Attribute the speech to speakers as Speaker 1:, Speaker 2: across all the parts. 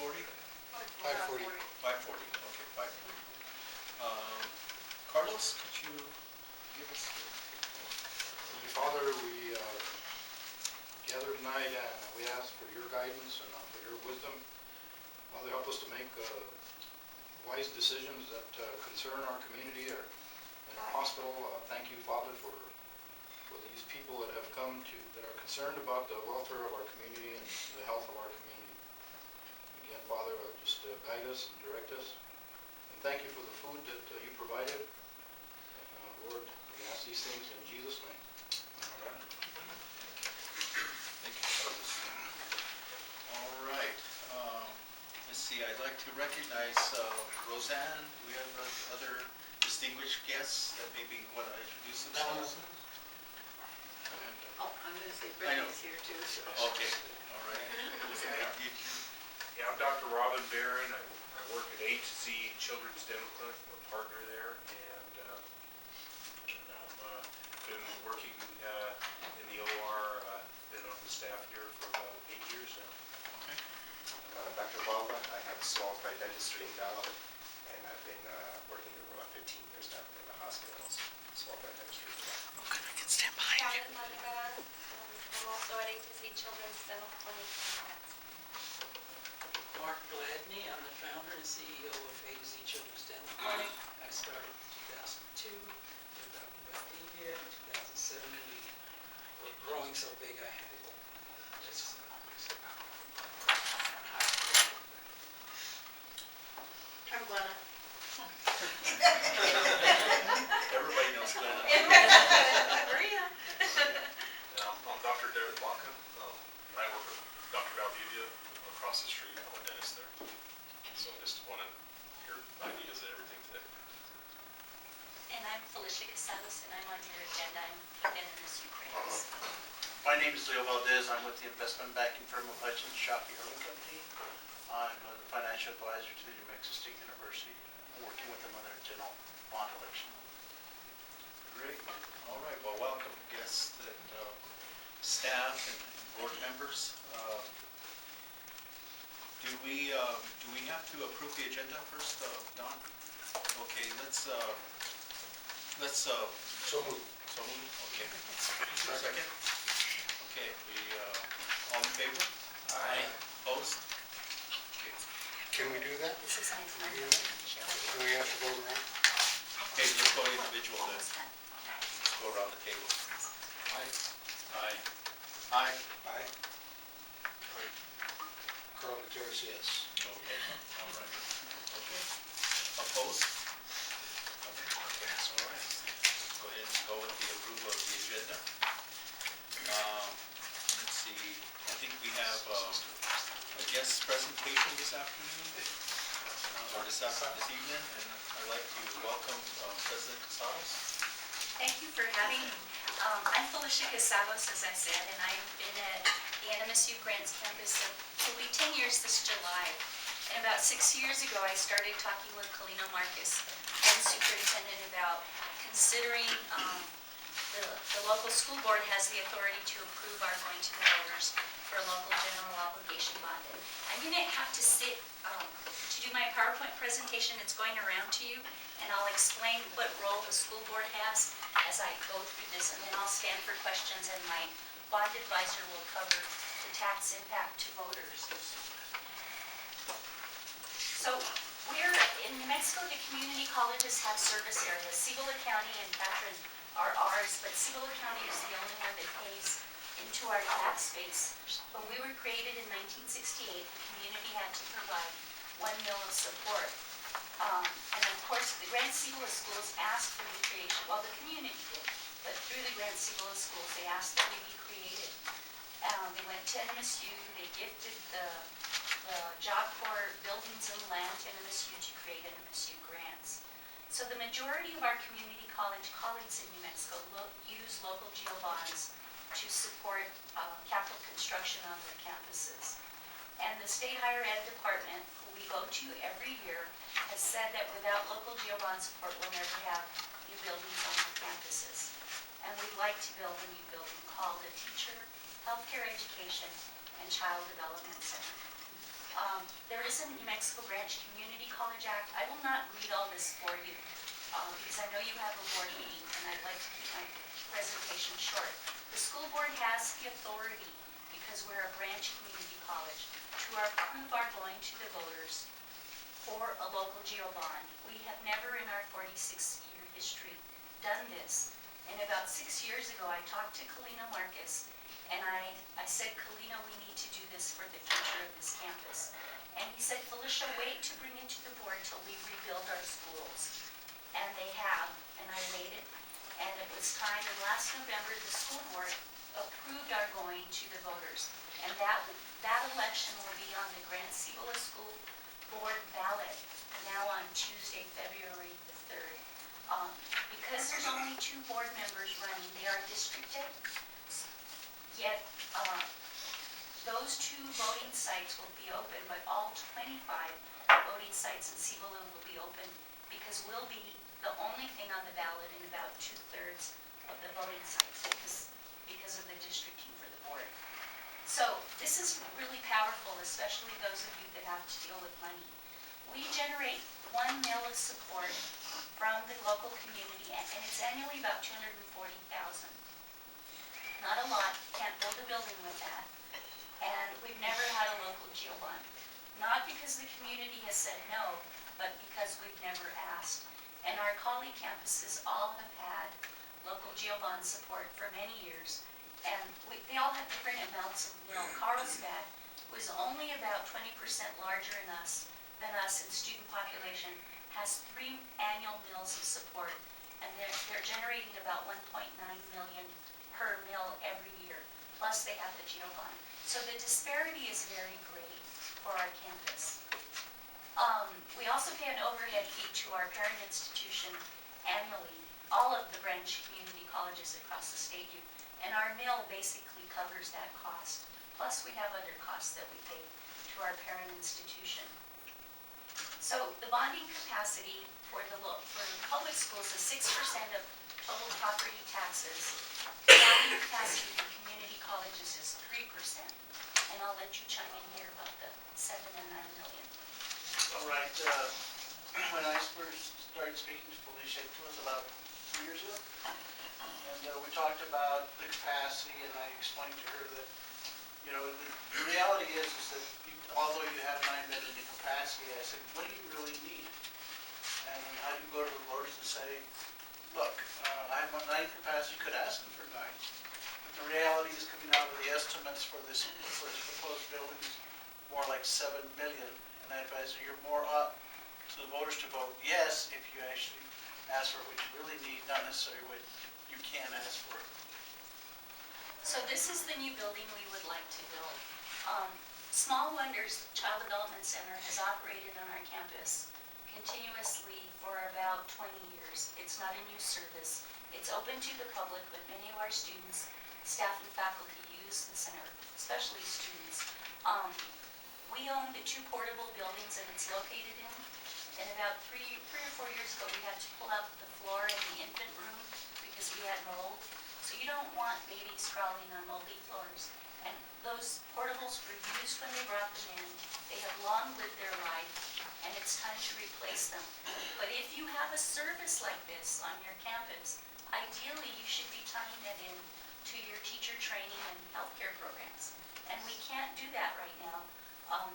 Speaker 1: 5:40?
Speaker 2: 5:40.
Speaker 1: 5:40, okay, 5:40. Carlos, could you give us the...
Speaker 2: Holy Father, we gather tonight and we ask for your guidance and for your wisdom. Father, help us to make wise decisions that concern our community or in our hospital. Thank you, Father, for these people that have come that are concerned about the welfare of our community and the health of our community. Again, Father, just guide us and direct us. And thank you for the food that you provided. Lord, we ask these things in Jesus' name. Amen.
Speaker 1: Thank you, Carlos. All right. Let's see, I'd like to recognize Roseanne. Do we have other distinguished guests that maybe want to introduce themselves?
Speaker 3: Oh, I'm going to say Brittany's here too. So.
Speaker 1: Okay, all right.
Speaker 4: Yeah, I'm Dr. Robin Barron. I work at A-Z Children's Dental Clinic. I'm a partner there, and I've been working in the OR. Been on the staff here for about 8 years now.
Speaker 1: Okay.
Speaker 5: Dr. Balba, I have a small private dentistry in Gallup, and I've been working for about 15 years now in the hospital, also small private dentistry.
Speaker 1: Okay, I can stand behind you.
Speaker 6: I'm also at A-Z Children's Dental Clinic.
Speaker 3: Mark Gladney, I'm the founder and CEO of A-Z Children's Dental Clinic. I started in 2002 with Dr. Valdivia in 2007, and we were growing so big I had to open this.
Speaker 6: I'm Glenna.
Speaker 1: Everybody knows Glenna.
Speaker 6: Maria.
Speaker 7: I'm Dr. David Baca. I work with Dr. Valdivia across the street. I'm a dentist there. So I just want to hear ideas and everything today.
Speaker 6: And I'm Felicia Casados, and I'm on your agenda. I'm in this Ukraine.
Speaker 8: My name is Leo Valdez. I'm with the investment banking firm of Hutchins Shopping Early Company. I'm the financial advisor to the New Mexico State University, working with them on their general bond election.
Speaker 1: Great. All right. Well, welcome guests and staff and board members. Do we have to approve the agenda first, Don? Okay. Let's.
Speaker 2: So moved.
Speaker 1: So moved. Okay. Second. Okay. We all in favor?
Speaker 2: Aye.
Speaker 1: Opposed?
Speaker 2: Can we do that?
Speaker 6: This is my time.
Speaker 2: Do we have to vote around?
Speaker 1: Okay, let's go individual then. Let's go around the table.
Speaker 2: Aye.
Speaker 1: Aye. Aye.
Speaker 2: Aye. Carl Gutierrez, yes.
Speaker 1: Okay, all right. Okay. Opposed? Okay, that's all right. Go ahead and go with the approval of the agenda. Let's see, I think we have a guest presentation this afternoon, or this evening, and I'd like to welcome President Casados.
Speaker 6: Thank you for having me. I'm Felicia Casados, as I said, and I've been at the NMSU Grants campus. It will be 10 years this July. And about 6 years ago, I started talking with Kalina Marcus, then superintendent, about considering the local school board has the authority to approve our going to the voters for a local general obligation bond. And I'm going to have to sit to do my PowerPoint presentation. It's going around to you, and I'll explain what role the school board has as I go through this, and then I'll stand for questions, and my bond advisor will cover the tax impact to voters. So we're in New Mexico, the community colleges have service areas. Cibola County and Catron are ours, but Cibola County is the only one that pays into our tax base. When we were created in 1968, the community had to provide 1 mil of support. And of course, the Grand Cibola schools asked for the creation, well, the community did, but through the Grand Cibola schools, they asked that we be created. They went to NMSU, they gifted the Job Corps buildings and land to NMSU to create NMSU grants. So the majority of our community college colleagues in New Mexico use local geo bonds to support capital construction on their campuses. And the state higher ed department, who we go to every year, has said that without local geo bond support, we'll never have new buildings on our campuses. And we'd like to build a new building called a Teacher, Healthcare Education, and Child Development Center. There is a New Mexico Branch Community College Act. I will not read all this for you because I know you have a board meeting and I'd like to keep my presentation short. The school board has the authority, because we're a branch community college, to approve our going to the voters for a local geo bond. We have never in our 46-year history done this. And about 6 years ago, I talked to Kalina Marcus, and I said, Kalina, we need to do this for the future of this campus. And he said, Felicia, wait to bring it to the board till we rebuild our schools. And they have, and I waited, and it was time, and last November, the school board approved our going to the voters. And that election will be on the Grand Cibola School Board ballot now on Tuesday, February the 3rd. Because there's only 2 board members running, they are districted, yet those 2 voting sites will be open, but all 25 voting sites in Cibola will be open because we'll be the only thing on the ballot in about 2/3 of the voting sites because of the districting for the board. So this is really powerful, especially those of you that have to deal with money. We generate 1 mil of support from the local community, and it's annually about $240,000. Not a lot, can't build a building with that. And we've never had a local geo bond. Not because the community has said no, but because we've never asked. And our colleague campuses all have had local geo bond support for many years. And they all have different amounts of mil. Carlsbad was only about 20% larger than us in student population, has 3 annual mills of support, and they're generating about 1.9 million per mill every year. Plus they have the geo bond. So the disparity is very great for our campus. We also pay an overhead fee to our parent institution annually. All of the branch community colleges across the state do. And our mill basically covers that cost. Plus we have other costs that we pay to our parent institution. So the bonding capacity for the public schools is 6% of total property taxes. The bonding capacity for community colleges is 3%. And I'll let you chime in here about the 7 and 9 million.
Speaker 8: All right, when I first started speaking to Felicia, it was about 2 years ago. And we talked about the capacity, and I explained to her that, you know, the reality is that although you have 9 million in capacity, I said, what do you really need? And how do you go to the voters and say, look, I have 9 capacity, you could ask them for 9. But the reality is coming out of the estimates for this proposed building is more like 7 million. And I advise you're more up to the voters to vote yes if you actually ask for what you really need, not necessarily what you can ask for.
Speaker 6: So this is the new building we would like to build. Small Wonders Child Development Center has operated on our campus continuously for about 20 years. It's not a new service. It's open to the public, but many of our students, staff, and faculty use the center, especially students. We own the 2 portable buildings that it's located in. And about 3 or 4 years ago, we had to pull out the floor in the infant room because we had mold. So you don't want babies crawling on moldy floors. And those portables were used when they brought them in. They have long lived their life, and it's time to replace them. But if you have a service like this on your campus, ideally you should be tying that in to your teacher training and healthcare programs. And we can't do that right now.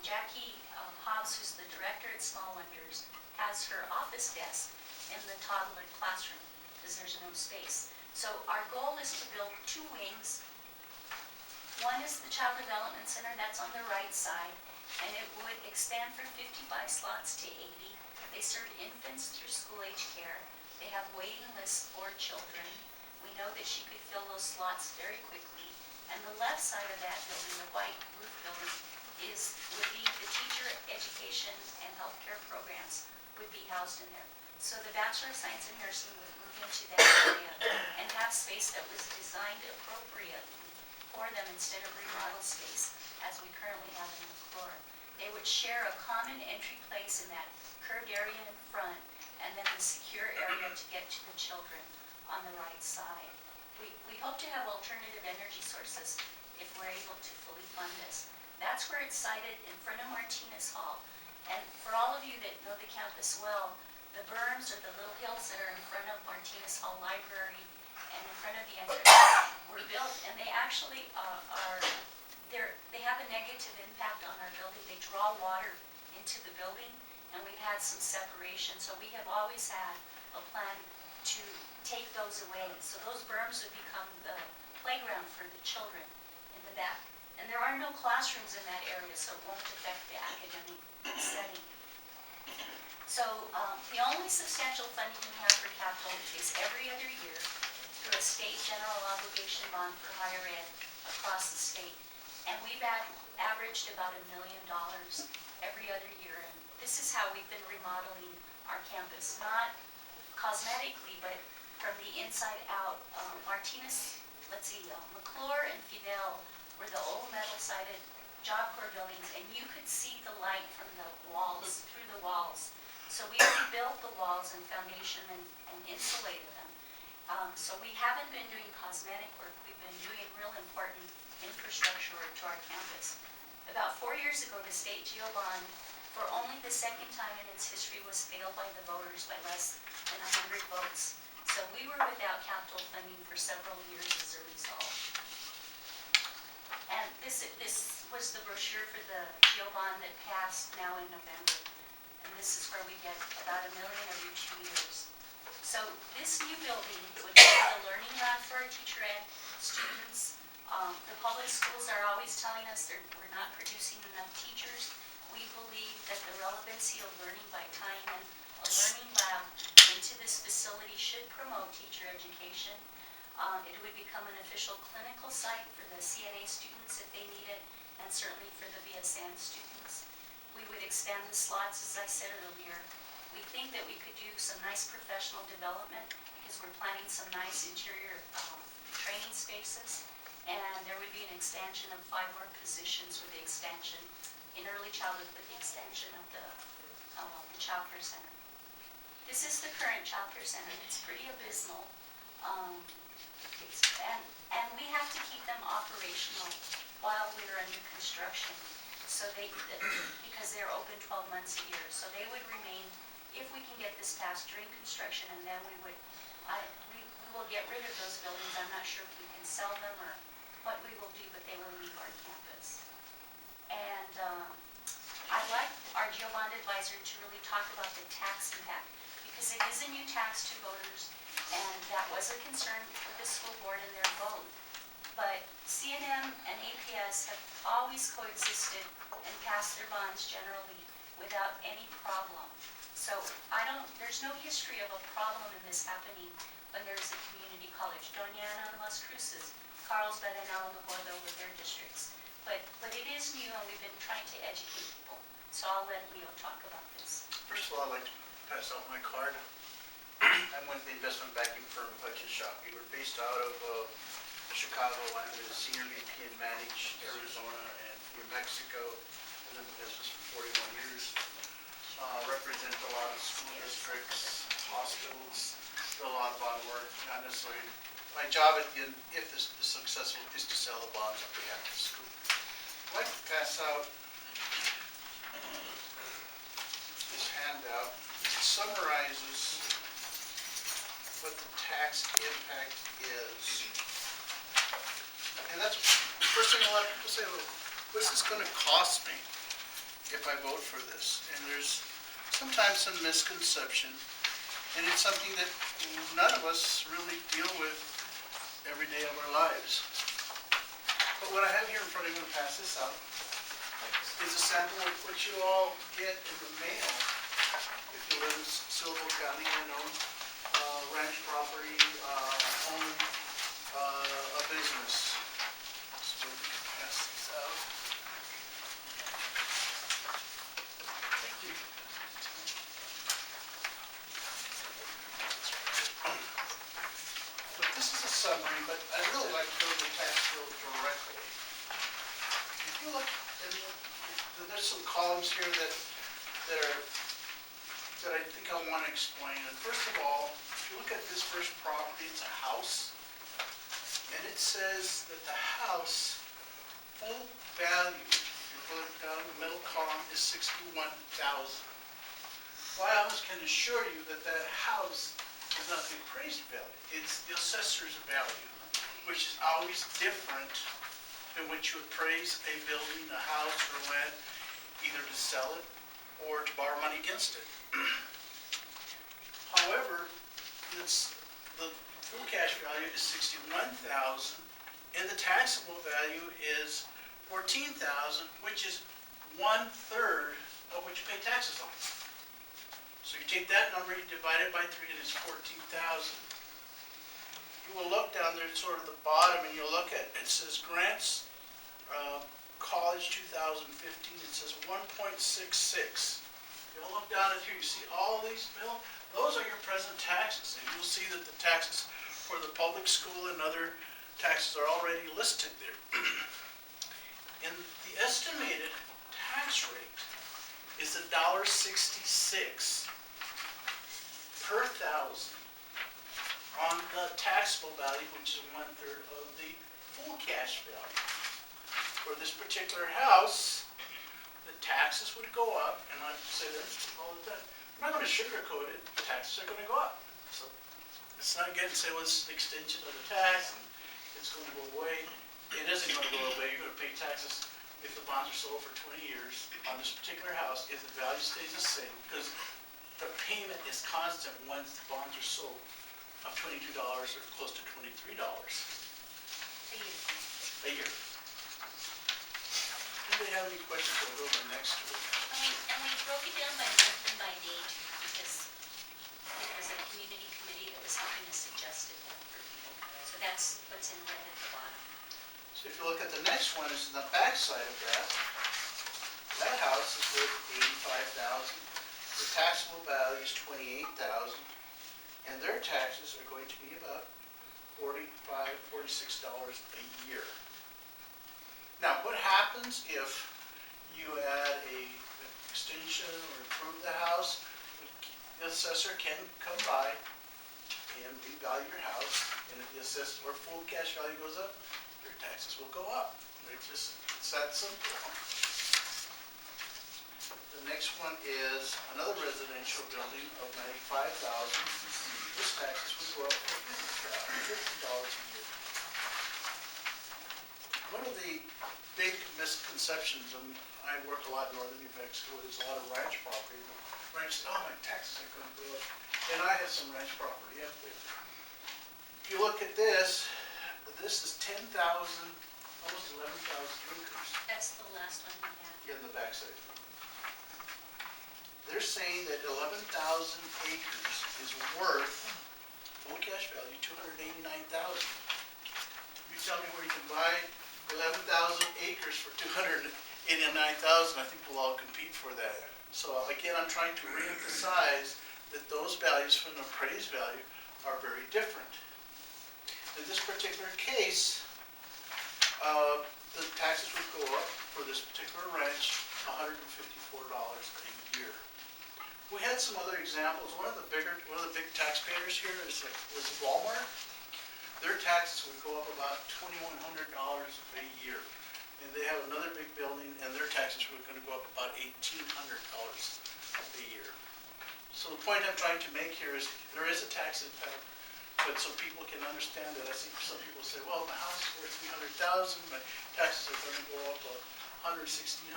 Speaker 6: Jackie Hobbs, who's the director at Small Wonders, has her office desk in the toddler classroom because there's no space. So our goal is to build 2 wings. One is the Child Development Center, that's on the right side, and it would expand from 55 slots to 80. They serve infants through school-age care. They have waiting lists for children. We know that she could fill those slots very quickly. And the left side of that building, the white roof building, would be the teacher education and healthcare programs would be housed in there. So the Bachelor of Science in Nursing would move into that area and have space that was designed appropriately for them instead of remodel space as we currently have in the floor. They would share a common entry place in that curved area in front and then the secure area to get to the children on the right side. We hope to have alternative energy sources if we're able to fully fund this. That's where it's sited, in front of Martinez Hall. And for all of you that know the campus well, the berms or the little hills that are in front of Martinez Hall Library and in front of the entrance were built, and they actually they have a negative impact on our building. They draw water into the building, and we've had some separation. So we have always had a plan to take those away. So those berms would become the playground for the children in the back. And there are no classrooms in that area, so it won't affect the academic setting. So the only substantial funding we have for capital is every other year through a state general obligation bond for higher ed across the state. And we've averaged about $1 million every other year. And this is how we've been remodeling our campus, not cosmetically, but from the inside out. Martinez, McClure and Fidel were the old metal-sided Job Corps buildings, and you could see the light from the walls, through the walls. So we rebuilt the walls and foundation and insulated them. So we haven't been doing cosmetic work. We've been doing real important infrastructure work to our campus. About 4 years ago, the state GEO bond, for only the second time in its history, was failed by the voters by less than 100 votes. So we were without capital funding for several years as a result. And this was the brochure for the GEO bond that passed now in November. And this is where we get about $1 million every 2 years. So this new building would be the learning lab for our teacher ed students. The public schools are always telling us we're not producing enough teachers. We believe that the relevancy of learning by tying in a learning lab into this facility should promote teacher education. It would become an official clinical site for the CNA students if they need it, and certainly for the BSN students. We would expand the slots, as I said earlier. We think that we could do some nice professional development because we're planning some nice interior training spaces. And there would be an expansion of 5 more positions with the expansion in early childhood with the expansion of the child care center. This is the current child care center. It's pretty abysmal. And we have to keep them operational while we're under construction. So because they're open 12 months a year. So they would remain, if we can get this passed during construction, and then we will get rid of those buildings. I'm not sure if we can sell them or what we will do, but they will leave our campus. And I'd like our GEO bond advisor to really talk about the tax impact, because it is a new tax to voters, and that was a concern for the school board in their vote. But CNM and APS have always coexisted and passed their bonds generally without any problem. So there's no history of a problem in this happening when there's a community college. Doñana and Las Cruces, Carlsbad and Alamogordo with their districts. But it is new, and we've been trying to educate people. So I'll let Leo talk about this.
Speaker 8: First of all, I'd like to pass out my card. I'm with the investment banking firm Hutchins Shockey. We're based out of Chicago. I'm the senior VP in managed Arizona and New Mexico. I've been in business for 41 years. Represent a lot of school districts, hospitals, do a lot of bond work. Not necessarily my job at the end, if this is successful, is to sell the bonds on behalf of the school. I'd like to pass out this handout. It summarizes what the tax impact is. And that's the first thing a lot of people say, well, what's this going to cost me if I vote for this? And there's sometimes some misconception, and it's something that none of us really deal with every day of our lives. But what I have here in front of me, I'm going to pass this out, is a sample of what you all get in the mail if you live in Silva County and own ranch property, own a business. So we can pass this out. Thank you. But this is a summary, but I'd really like to go to the tax bill directly. If you look, there's some columns here that I think I want to explain. And first of all, if you look at this first property, it's a house. And it says that the house full value, if you look middle column is 61,000. Well, I almost can assure you that that house is not the appraised value, it's the assessor's value, which is always different than what you appraise a building, a house, or land, either to sell it or to borrow money against it. However, the full cash value is 61,000, and the taxable value is 14,000, which is 1/3 of what you pay taxes on. So you take that number, you divide it by 3, and it's 14,000. You will look down there, sort of the bottom, and you'll look at, it says grants, college 2015, it says 1.66. You'll look down at here, you see all these bills, those are your present taxes, and you'll see that the taxes for the public school and other taxes are already listed there. And the estimated tax rate is $1.66 per thousand on the taxable value, which is 1/3 of the full cash value. For this particular house, the taxes would go up, and I say that all the time. I'm not going to sugarcoat it, the taxes are going to go up. So it's not getting, say, well, it's an extension of the tax, and it's going to go away. It isn't going to go away. You're going to pay taxes if the bonds are sold for 20 years on this particular house, if the value stays the same, because the payment is constant once the bonds are sold of $22 or close to $23 a year. Do they have any questions? We'll go over next to it.
Speaker 6: And we broke it down by month and by date because it was a community committee that was helping us suggest it for people. So that's what's in red at the bottom.
Speaker 8: So if you look at the next one, is in the back side of that. That house is worth $85,000. The taxable value is $28,000, and their taxes are going to be about $45, $46 a year. Now, what happens if you add an extension or improve the house? The assessor can come by and revalue your house, and if the assessor or full cash value goes up, your taxes will go up. It's that simple. The next one is another residential building of $95,000. This taxes would go up to $50 a year. One of the big misconceptions, and I work a lot in northern New Mexico, there's a lot of ranch property. Ranch, oh, my taxes are going to go up. And I have some ranch property up there. If you look at this is 10,000, almost 11,000 acres.
Speaker 6: That's the last one we had.
Speaker 8: In the backside. They're saying that 11,000 acres is worth, full cash value, $289,000. You tell me where you can buy 11,000 acres for $289,000, I think we'll all compete for that. So again, I'm trying to reemphasize that those values from the appraised value are very different. In this particular case, the taxes would go up for this particular ranch $154 a year. We had some other examples. One of the big taxpayers here was Walmart. Their taxes would go up about $2,100 a year. And they have another big building, and their taxes were going to go up about $1,800 a year. So the point I'm trying to make here is there is a tax impact, but so people can understand it. I think some people say, well, my house is worth $300,000, my taxes are going to go up $100, $1,600.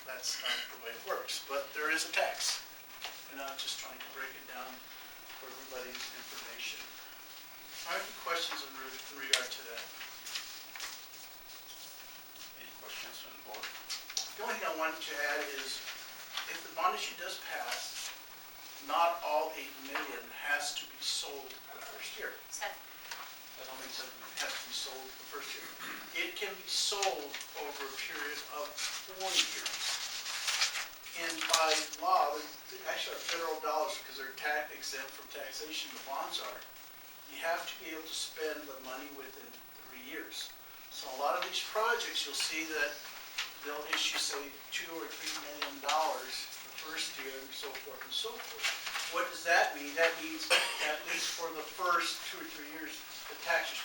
Speaker 8: That's not the way it works, but there is a tax. And I'm just trying to break it down for everybody's information. Are there any questions in regard to that?
Speaker 1: Any questions from the board?
Speaker 8: The only thing I wanted to add is, if the bond issue does pass, not all 8 million has to be sold the first year.
Speaker 6: So
Speaker 8: That only says it has to be sold the first year. It can be sold over a period of 4 years. And by law, actually our federal dollars, because they're tax exempt from taxation, the bonds are, you have to be able to spend the money within 3 years. So a lot of these projects, you'll see that they'll issue, say, $2 or $3 million the first year, and so forth and so forth. What does that mean? That means at least for the first 2 or 3 years, the taxes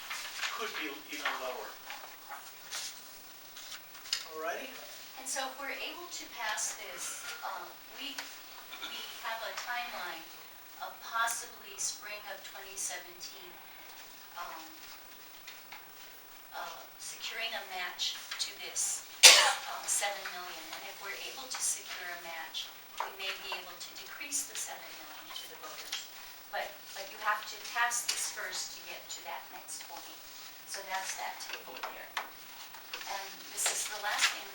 Speaker 8: could be even lower. Alrighty?
Speaker 6: And so if we're able to pass this, we have a timeline of possibly spring of 2017, um, securing a match to this 7 million. And if we're able to secure a match, we may be able to decrease the 7 million to the voters. But you have to pass this first to get to that next point. So that's that table there. And this is the last thing,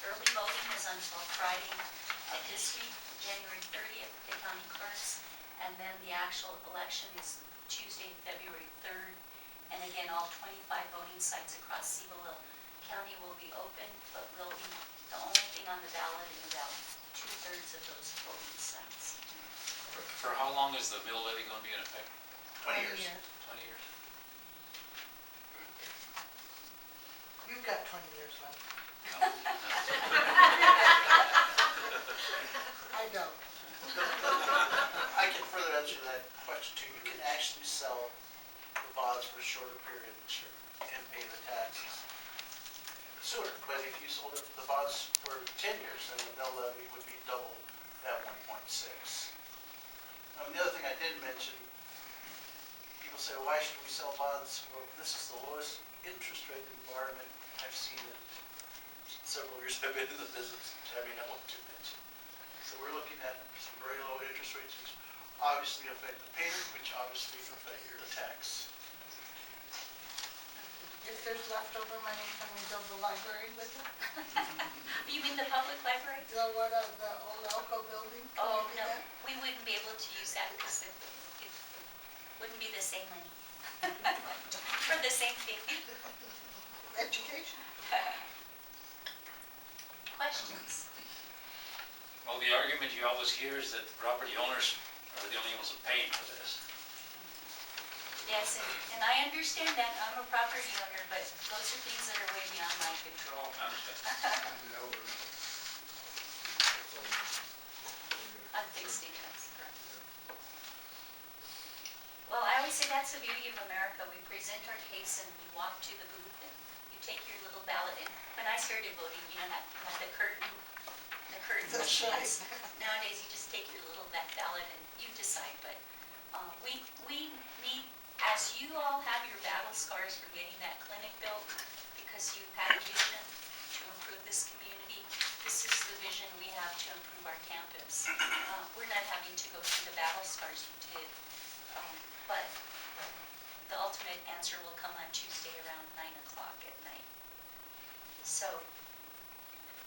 Speaker 6: early voting is until Friday of this week, January 30th, the county clerks. And then the actual election is Tuesday, February 3rd. And again, all 25 voting sites across Cibola County will be open, but will be the only thing on the ballot in about 2/3 of those voting sites.
Speaker 9: For how long is the mill levy going to be in effect?
Speaker 8: 20 years.
Speaker 9: 20 years?
Speaker 10: You've got 20 years left. I don't.
Speaker 8: I can further answer that question too. You can actually sell the bonds for a shorter period and pay the taxes sooner. But if you sold it, the bonds for 10 years, then the mill levy would be double that 1.6. The other thing I didn't mention, people say, why should we sell bonds? Well, this is the lowest interest rate environment I've seen in several years I've been in the business, which I may not want to mention. So we're looking at some very low interest rates, which obviously affect the payment, which obviously affect the tax.
Speaker 10: If there's leftover money, can we build the library with it?
Speaker 6: You mean the public library?
Speaker 10: The old Elko building? Can
Speaker 6: Oh,
Speaker 10: we do
Speaker 6: no,
Speaker 10: that?
Speaker 6: we wouldn't be able to use that because it wouldn't be the same money for the same thing.
Speaker 10: Education.
Speaker 6: Questions?
Speaker 9: Well, the argument you always hear is that the property owners are the only ones paying for this.
Speaker 6: Yes, and I understand that. I'm a property owner, but those are things that are way beyond my control.
Speaker 9: I understand.
Speaker 6: On fixed incomes, correct. Well, I always say that's the beauty of America. We present our case and we walk to the booth and you take your little ballot in. When I started voting, you know, had the curtain
Speaker 10: That's right.
Speaker 6: machines. Nowadays, you just take your little ballot and you decide. But we need, as you all have your battle scars for getting that clinic built, because you had a vision to improve this community, this is the vision we have to improve our campus. We're not having to go through the battle scars you did, but the ultimate answer will come on Tuesday around 9 o'clock at night. So,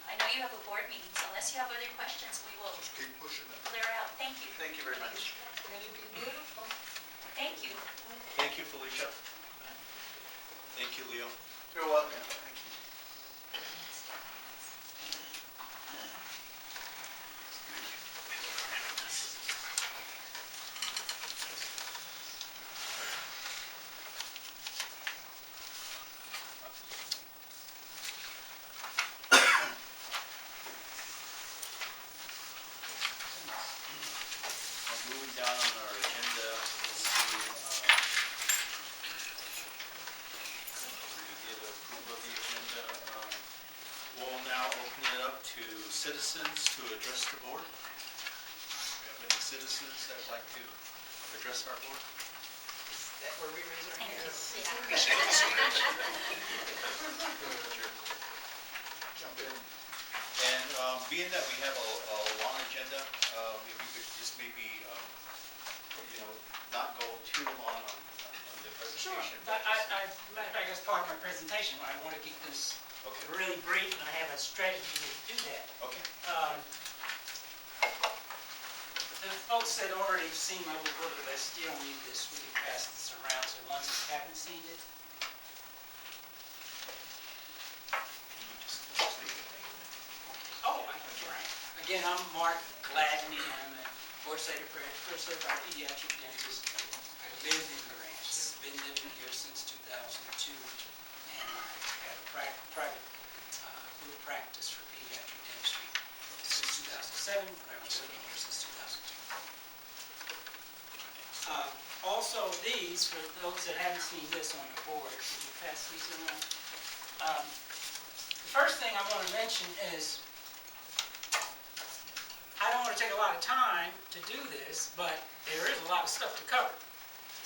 Speaker 6: I know you have a board meeting, so unless you have other questions, we will
Speaker 1: Keep pushing it.
Speaker 6: clear out. Thank you.
Speaker 8: Thank you very much.
Speaker 10: It's going to be beautiful.
Speaker 6: Thank you.
Speaker 1: Thank you, Felicia. Thank you, Leo.
Speaker 8: You're welcome. Thank you.
Speaker 1: Moving down on our agenda, let's see, we did approval of the agenda. We'll now open it up to citizens to address the board. Do we have any citizens that would like to address our board?
Speaker 3: Is that where we raise our
Speaker 6: Thank you.
Speaker 3: hands?
Speaker 1: Jump in. And being that we have a long agenda, if we could just maybe, not go too long on the
Speaker 11: Sure.
Speaker 1: presentation.
Speaker 11: Matter of fact, that's part of my presentation. I want to keep this
Speaker 1: Okay,
Speaker 11: really brief, and I have a strategy to do that.
Speaker 1: okay.
Speaker 11: The folks that already seen my little book list, you don't need this. We can pass this around, so the ones that haven't seen it.
Speaker 1: Can you just state your name?
Speaker 11: Oh, right. Again, I'm Mark Gladney. I'm a board-certified pediatric dentist. I live in the ranch. I've been living here since 2002, and I have a private group practice for pediatric dentistry since 2007, but I've been living here since 2002. Also, these, for those that haven't seen this on the board, could you pass these around? The first thing thing I want to mention is, I don't want to take a lot of time to do this, but there is a lot of stuff to cover.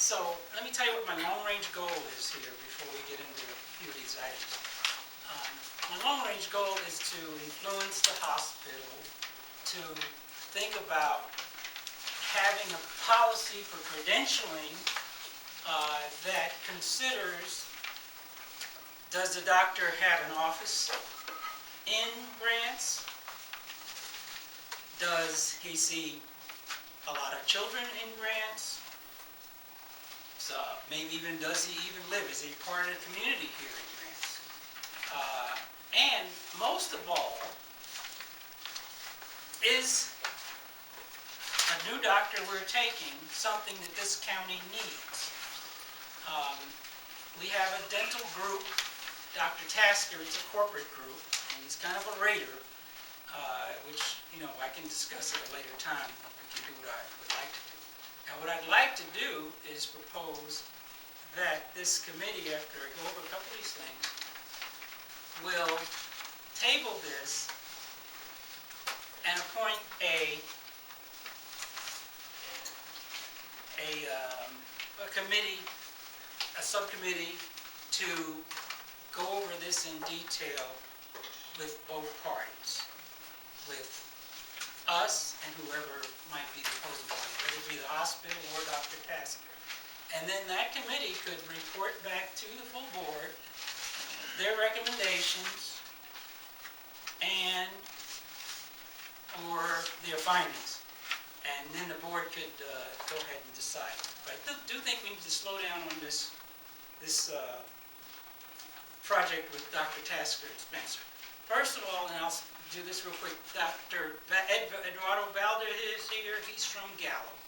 Speaker 11: So let me tell you what my long-range goal is here before we get into a few of these items. My long-range goal is to influence the hospital to think about having a policy for credentialing that considers, does the doctor have an office in Grants? Does he see a lot of children in Grants? So maybe even, does he even live? Is he part of the community here in Grants? And most of all, is a new doctor we're taking something that this county needs? We have a dental group, Dr. Tasker, it's a corporate group, and he's kind of a raider, which, you know, I can discuss at a later time. We can do what I would like to do. Now, what I'd like to do is propose that this committee, after I go over a couple of these things, will table this and appoint a committee, a subcommittee to go over this in detail with both parties, with us and whoever might be the opposing party, whether it be the hospital or Dr. Tasker. And then that committee could report back to the full board their recommendations and or their findings. And then the board could go ahead and decide. But I do think we need to slow down on this project with Dr. Tasker and Spencer. First of all, and I'll do this real quick, Dr. Eduardo Valdez is here. He's from Gallup.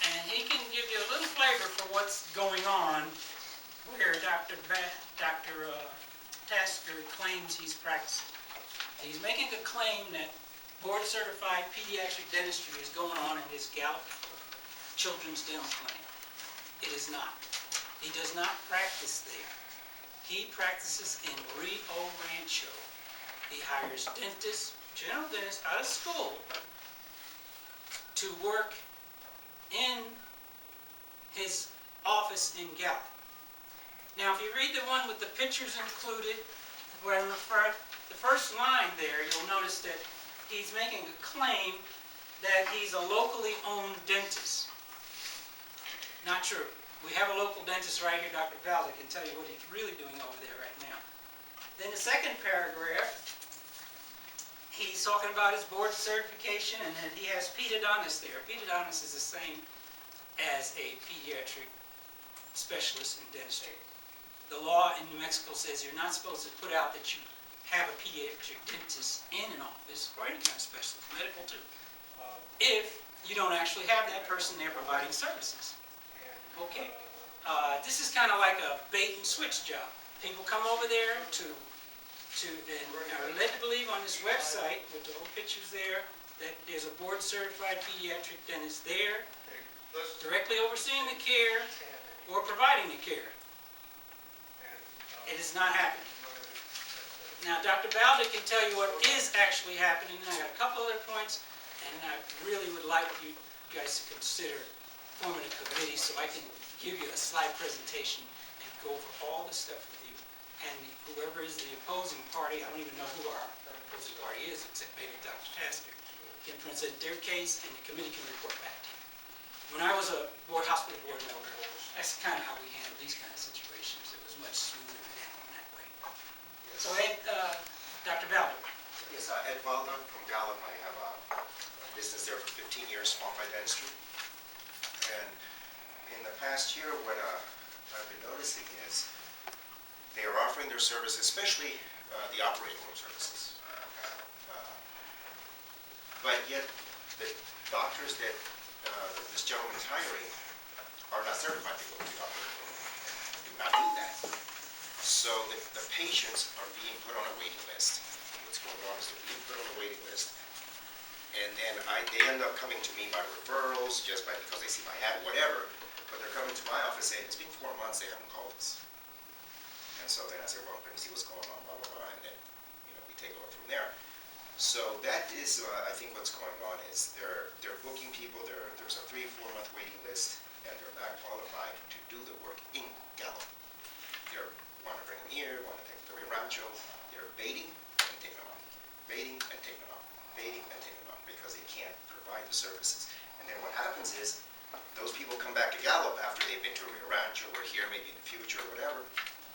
Speaker 11: And he can give you a little flavor for what's going on where Dr. Tasker claims he's practicing. He's making a claim that board-certified pediatric dentistry is going on in his Gallup Children's Dental Clinic. It is not. He does not practice there. He practices in Rio Rancho. He hires dentists, general dentists out of school to work in his office in Gallup. Now, if you read the one with the pictures included, where in the first line there, you'll notice that he's making a claim that he's a locally owned dentist. Not true. We have a local dentist right here, Dr. Valdez, can tell you what he's really doing over there right now. Then the second paragraph, he's talking about his board certification and that he has pedodontist there. Pedodontist is the same as a pediatric specialist in dentistry. The law in New Mexico says you're not supposed to put out that you have a pediatric dentist in an office, or any kind of specialist, medical too, if you don't actually have that person there providing services. Okay, this is kind of like a bait and switch job. People come over there and are led to believe on this website with the little pictures there that there's a board certified pediatric dentist there directly overseeing the care or providing the care. It is not happening. Now, Dr. Valdez can tell you what is actually happening, and I got a couple other points, and I really would like you guys to consider forming a committee so I can give you a slide presentation and go over all this stuff with you. And whoever is the opposing party, I don't even know who our opposing party is, except maybe Dr. Tasker, can present their case, and the committee can report back to you. When I was a hospital board member, that's kind of how we handle these kind of situations. It was much smoother to handle in that way. So Ed, Dr. Valdez.
Speaker 5: Yes, Ed Valdez from Gallup. I have a business there for 15 years, small fry dentistry. And in the past year, what I've been noticing is they are offering their services, especially the operating room services. But yet, the doctors that this gentleman is hiring are not certified to go to the operating room and do not do that. So the patients are being put on a waiting list. What's going on is they're being put on a waiting list. And then they end up coming to me by referrals, just because they see my ad, whatever. But they're coming to my office saying, it's been 4 months, they haven't called us. And so then I say, well, let me see what's going on, blah, blah, blah. And then is, I think what's going on is they're booking people, there's a 3 or 4 month waiting list, and they're not qualified to do the work in Gallup. They want to bring them here, want to take them to Rio Rancho, they're baiting and taking them off, baiting and taking them off, baiting and taking them off, because they can't provide the services. And then what happens is, those people come back to Gallup after they've been to Rio Rancho, or here maybe in the future or whatever,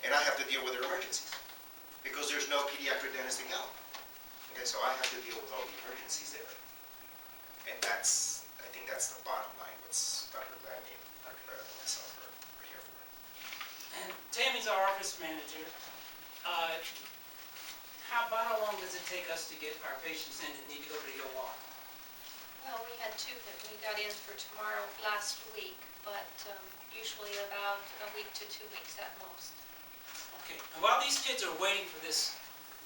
Speaker 5: and I have to deal with their emergencies, because there's no pediatric dentist in Gallup. Okay, so I have to deal with all the emergencies there. And I think that's the bottom line, what's Dr. Gladney, Dr. Guerrero, and myself are here for.
Speaker 11: And Tammy's our office manager. About how long does it take us to get our patients in that need to go to the OR?
Speaker 12: Well, we had 2 that we got in for tomorrow last week, but usually about a week to 2 weeks at most.
Speaker 11: Okay, and while these kids are waiting for this,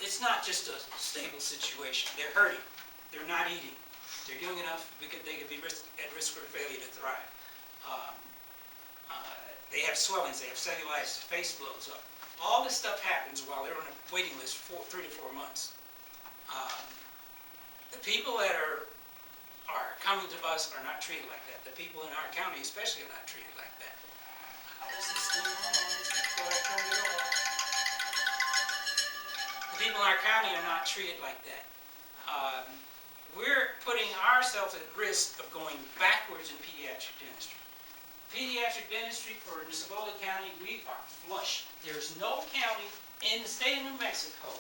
Speaker 11: it's not just a stable situation. They're hurting. They're not eating. They're doing enough because they could be at risk for failure to thrive. They have swellings. They have cellulitis. Face blows up. All this stuff happens while they're on a waiting list for 3 to 4 months. The people that are coming to us are not treated like that. The people in our county especially are not treated like that. How is this thing on? Before I turn it off. The people in our county are not treated like that. We're putting ourselves at risk of going backwards in pediatric dentistry. Pediatric dentistry for Cibola County, we are flush. There's no county in the state of New Mexico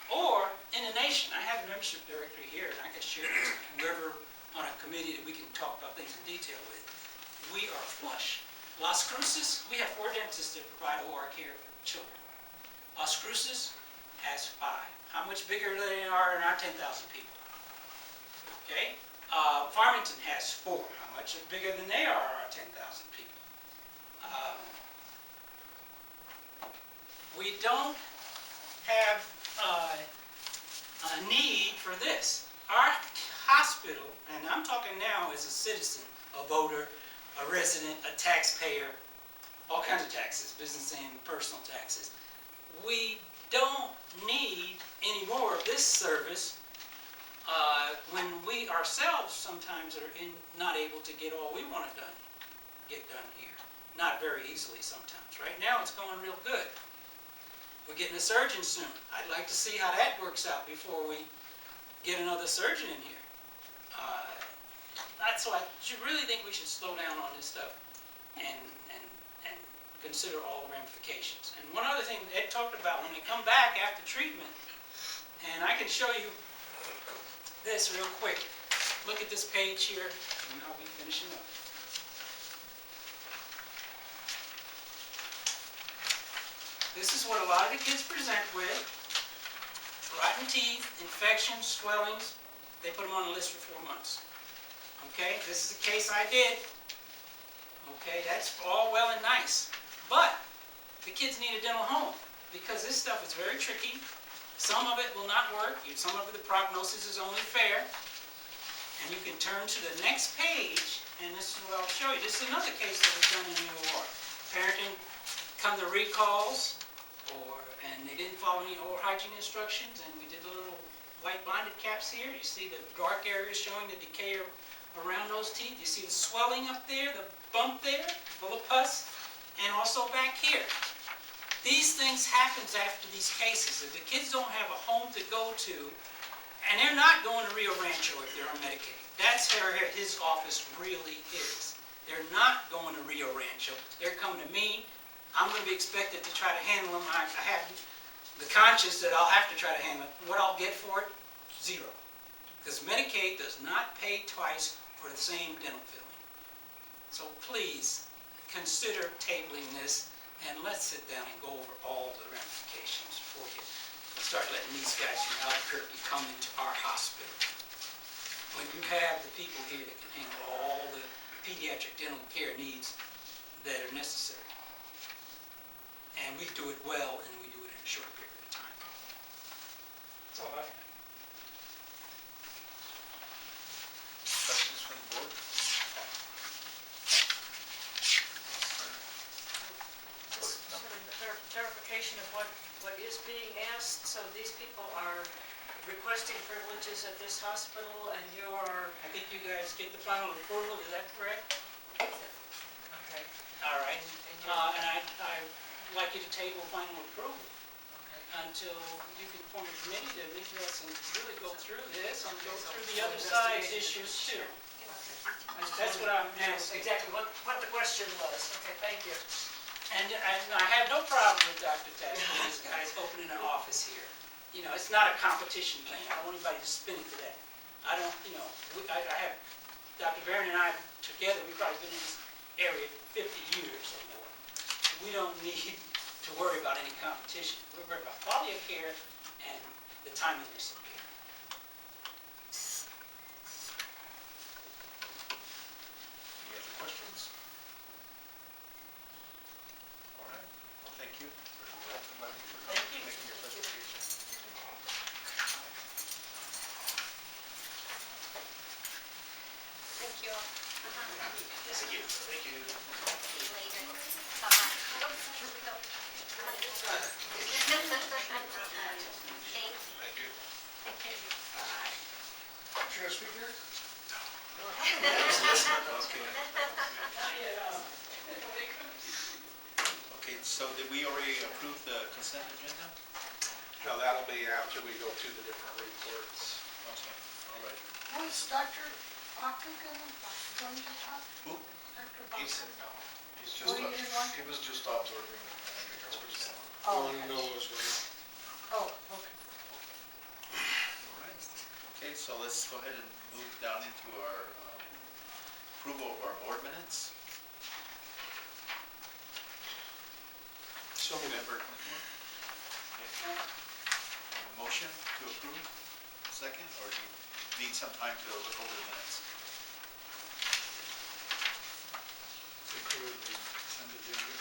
Speaker 11: or in the nation. I have a membership directory here, and I can share it with whoever on a committee that we can talk about things in detail with. We are flush. Las Cruces, we have 4 dentists that provide OR care for children. Las Cruces has 5. How much bigger they are than our 10,000 people? Okay? Farmington has 4. How much bigger than they are our 10,000 people? We don't have a need for this. Our hospital, and I'm talking now as a citizen, a voter, a resident, a taxpayer, all kinds of taxes, business and personal taxes. We don't need any more of this service when we ourselves sometimes are not able to get all we want to get done here. Not very easily sometimes. Right now it's going real good. We're getting a surgeon soon. I'd like to see how that works out before we get another surgeon in here. That's why I really think we should slow down on this stuff and consider all the ramifications. And one other thing Ed talked about, when they come back after treatment, and I can show you this real quick. Look at this page here, and I'll be finishing up. This is what a lot of the kids present with. Rotten teeth, infections, swellings. They put them on the list for 4 months. Okay, this is a case I did. Okay, that's all well and nice. But the kids need a dental home because this stuff is very tricky. Some of it will not work. Some of it, the prognosis is only fair. And you can turn to the next page, and this is what I'll show you. This is another case that was done in the OR. Parenting come to recalls, and they didn't follow any oral hygiene instructions, and we did the little white bonded caps here. You see the dark areas showing the decay around those teeth. You see the swelling up there, the bump there, full of pus, and also back here. These things happen after these cases. If the kids don't have a home to go to, and they're not going to Rio Rancho if they're on Medicaid. That's where his office really is. They're not going to Rio Rancho. They're coming to me. I'm going to be expected to try to handle them. I have the conscience that I'll have to try to handle it. What I'll get for it? 0. Because Medicaid does not pay twice for the same dental filling. So please consider tabling this, and let's sit down and go over all the ramifications before you start letting these guys from Albuquerque come into our hospital. When you have the people here that can handle all the pediatric dental care needs that are necessary. And we do it well, and we do it in a short period of time. That's all I have.
Speaker 1: Questions from the board?
Speaker 13: Just sort of clarification of what is being asked. So these people are requesting privileges at this hospital, and you're,
Speaker 11: I think you guys get the final approval, is that correct?
Speaker 13: okay,
Speaker 11: All right.
Speaker 13: and you're,
Speaker 11: And I'd like you to table final approval
Speaker 13: okay.
Speaker 11: until you can form a committee to meet with us and really go through this and go through the
Speaker 13: So
Speaker 11: other side's
Speaker 13: investigation.
Speaker 11: issues too. That's what I'm
Speaker 13: Yes,
Speaker 11: asking.
Speaker 13: exactly what the question was. Okay, thank you.
Speaker 11: And I have no problem with Dr. Thatcher and these guys opening an office here. You know, it's not a competition thing. I don't want anybody to spin it to that. I don't, you know, I have, Dr. Barron and I together, we've probably been in this area 50 years or more. We don't need to worry about any competition. We're worried about quality of care and the timeliness of care.
Speaker 1: Any other questions? All right, well, thank you. Welcome, Larry, for
Speaker 13: Thank you.
Speaker 1: making your presentation.
Speaker 12: Thank you all.
Speaker 4: Thank you. Thank you.
Speaker 6: Later. Bye-bye. Oops, here we go. Thanks.
Speaker 4: Thank you.
Speaker 2: Should I speak here?
Speaker 1: Okay, so did we already approve the consent agenda?
Speaker 2: No, that'll be after we go through the different reports.
Speaker 1: Okay, all right.
Speaker 10: Was Dr. Baca going to talk?
Speaker 1: Who?
Speaker 10: Dr.
Speaker 2: He
Speaker 10: Baca?
Speaker 2: said no. He's
Speaker 10: Oh, you didn't want?
Speaker 2: he was just observing.
Speaker 10: Oh,
Speaker 2: Wanting to know what was going on.
Speaker 10: oh, okay.
Speaker 1: All right. Okay, so let's go ahead and move down into our approval of our board minutes.
Speaker 2: So
Speaker 1: November 24th. Okay. A motion to approve, second, or do you need some time to look over the minutes?
Speaker 2: Approve the consent agenda?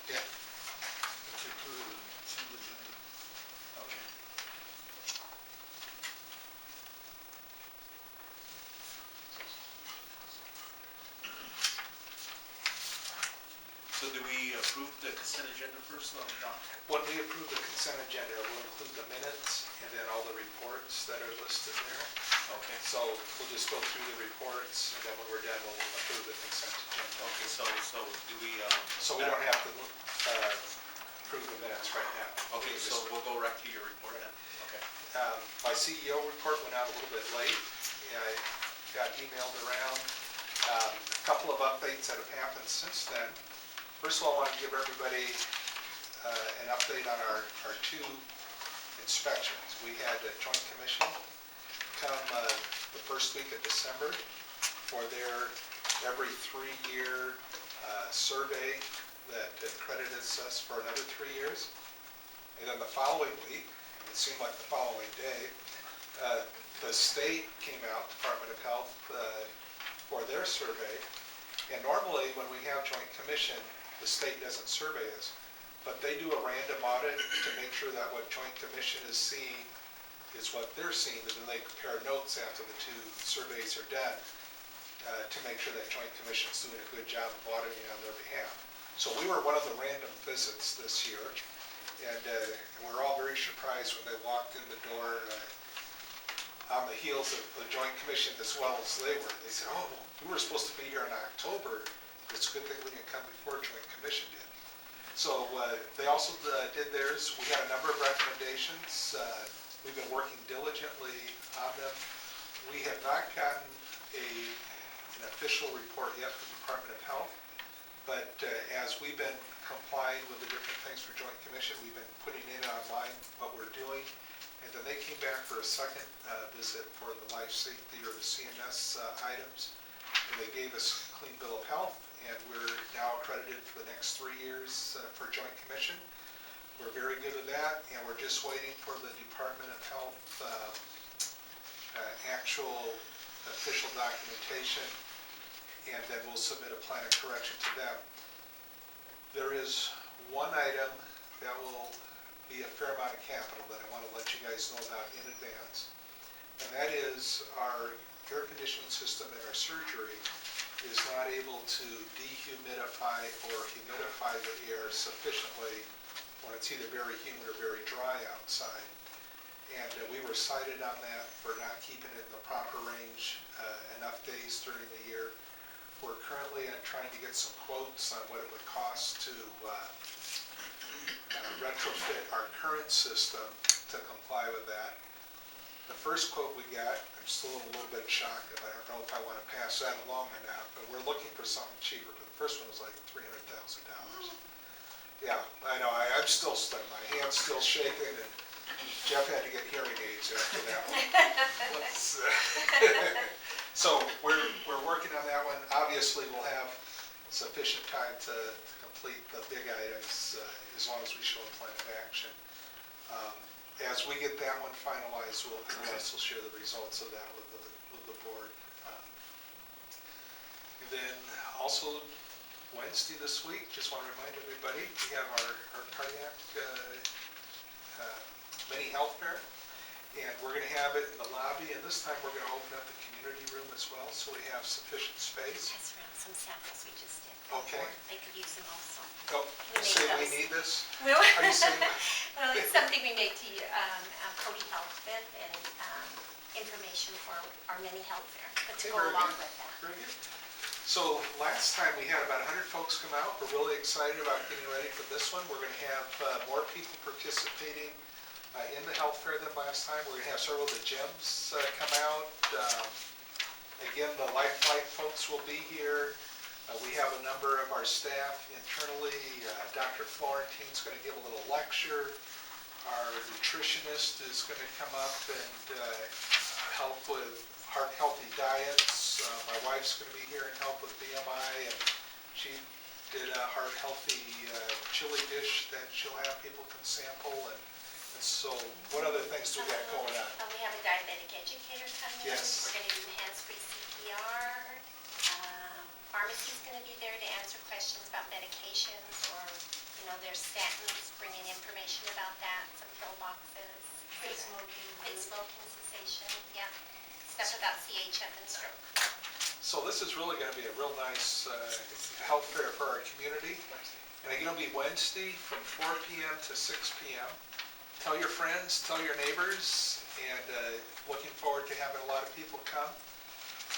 Speaker 2: Yeah. Let's approve the consent agenda.
Speaker 1: Okay. So do we approve the consent agenda first, Don?
Speaker 2: When we approve the consent agenda, we'll include the minutes and then all the reports that are listed there.
Speaker 1: Okay.
Speaker 2: So we'll just go through the reports, and then when we're done, we'll approve the consent agenda.
Speaker 1: Okay, so do we?
Speaker 2: So we don't have to approve the minutes right now.
Speaker 1: Okay, so we'll go right to your report then. Okay.
Speaker 2: My CEO report went out a little bit late. I got emailed around. A couple of updates that have happened since then. First of all, I want to give everybody an update on our two inspections. We had a joint commission come the first week of December for their every 3-year survey that accredits us for another 3 years. And then the following week, it seemed like the following day, the state came out, Department of Health, for their survey. And normally, when we have joint commission, the state doesn't survey us, but they do a random audit to make sure that what joint commission is seeing is what they're seeing, and then they compare notes after the two surveys are done to make sure that joint commission's doing a good job of auditing on their behalf. So we were one of the random visits this year, and we're all very surprised when they walked in the door on the heels of the joint commission as well as they were. They said, oh, we were supposed to be here in October. It's a good thing we didn't come before joint commission did. So they also did theirs. We had a number of recommendations. We've been working diligently on them. We have not gotten an official report yet from the Department of Health, but as we've been complying with the different things for joint commission, we've been putting in online what we're doing. And then they came back for a second visit for the life safety or the CMS items. And they gave us a clean bill of health, and we're now accredited for the next 3 years for joint commission. We're very good with that, and we're just waiting for the Department of Health actual official documentation, and then we'll submit a plan of correction to them. There is one item that will be a fair amount of capital that I want to let you guys know about in advance, and that is our air conditioning system in our surgery is not able to dehumidify or humidify the air sufficiently when it's either very humid or very dry outside. And we were
Speaker 14: cited on that for not keeping it in the proper range enough days during the year. We're currently trying to get some quotes on what it would cost to retrofit our current system to comply with that. The first quote we got, I'm still a little bit shocked, and I don't know if I want to pass that along or not, but we're looking for something cheaper. But the first one was like $300,000. Yeah, I know, I'm still stunned, my hand's still shaking, and Jeff had to get hearing aids after that one. So we're working on that one. Obviously, we'll have sufficient time to complete the big items as long as we show a plan of action. As we get that one finalized, we'll also share the results of that with the board. And then also Wednesday this week, just want to remind everybody, we have our cardiac mini health fair, and we're going to have it in the lobby, and this time we're going to open up the community room as well, so we have sufficient space.
Speaker 6: That's right, some samples we just did.
Speaker 14: Okay.
Speaker 6: They could use them also.
Speaker 14: Oh, say we need this?
Speaker 6: Well,
Speaker 14: Are you saying?
Speaker 6: well, it's something we make to Cody Health with, and information for our mini health fair, but to
Speaker 14: Okay,
Speaker 6: go
Speaker 14: very
Speaker 6: along
Speaker 14: good.
Speaker 6: with that.
Speaker 14: Very good. So last time we had about 100 folks come out. We're really excited about getting ready for this one. We're going to have more people participating in the health fair than last time. We're going to have several of the gyms come out. Again, the Life Flight folks will be here. We have a number of our staff internally. Dr. Florentine's going to give a little lecture. Our nutritionist is going to come up and help with heart-healthy diets. My wife's going to be here and help with BMI, and she did a heart-healthy chili dish that she'll have people can sample. And so, what other things do we got going on?
Speaker 6: We have a diabetic educator coming in.
Speaker 14: Yes.
Speaker 6: We're going to do hands-free CPR. Pharmacy's going to be there to answer questions about medications or, their statins, bringing information about that, some pill boxes.
Speaker 13: Quit smoking.
Speaker 6: Quit smoking cessation, yeah. Stuff about CHF and stroke.
Speaker 14: So this is really going to be a real nice health fair for our community. And it's going to be Wednesday from 4 p.m. to 6 p.m. Tell your friends, tell your neighbors, and looking forward to having a lot of people come.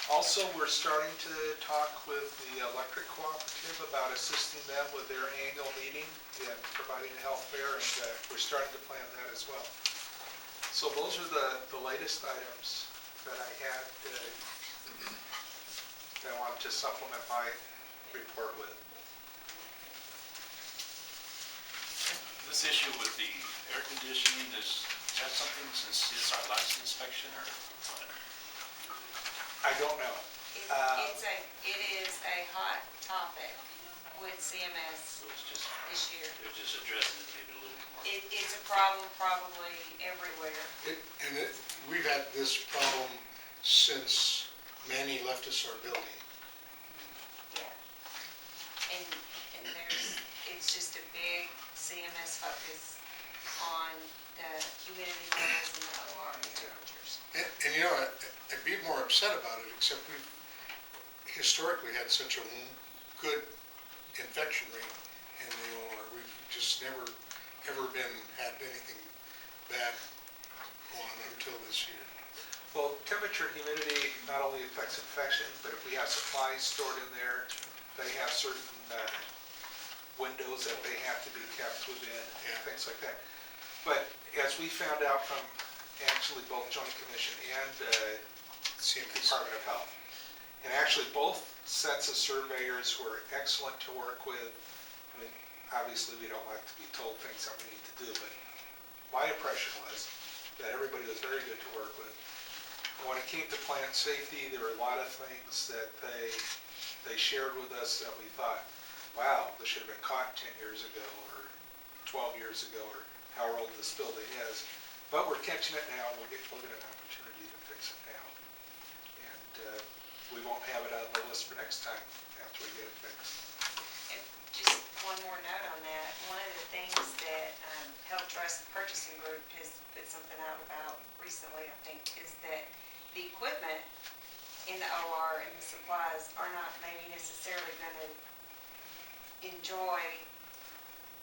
Speaker 14: Also, we're starting to talk with the electric cooperative about assisting them with their annual meeting and providing a health fair, and we're starting to plan that as well. So those are the latest items that I had that I wanted to supplement my report with.
Speaker 7: This issue with the air conditioning, is that something since it's our last inspection or what?
Speaker 14: I don't know.
Speaker 13: It is a hot topic with CMS
Speaker 7: It was just,
Speaker 13: this year.
Speaker 7: they're just addressing it maybe a little bit more.
Speaker 13: It's a problem probably everywhere.
Speaker 2: We've had this problem since Manny left us our building.
Speaker 13: Yeah. And it's just a big CMS focus on the humidity levels and the OR and temperatures.
Speaker 2: And I'd be more upset about it, except we've historically had such a good infection rate in the OR. We've just never, ever had anything bad go on until this year.
Speaker 14: Well, temperature and humidity not only affects infection, but if we have supplies stored in there, they have certain windows that they have to be kept within, and things like that. But as we found out from actually both Joint Commission and Department of Health, and actually both sets of surveyors were excellent to work with. I mean, obviously we don't like to be told things that we need to do, but my impression was that everybody was very good to work with. And when it came to plant safety, there were a lot of things that they shared with us that we thought, wow, this should have been caught 10 years ago or 12 years ago or however old this building is. But we're catching it now, and we'll get an opportunity to fix it now. And we won't have it on the list for next time after we get it fixed.
Speaker 13: And just one more note on that. One of the things that Health Trust Purchasing Group has put something out about recently, I think, is that the equipment in the OR and the supplies are not maybe necessarily going to enjoy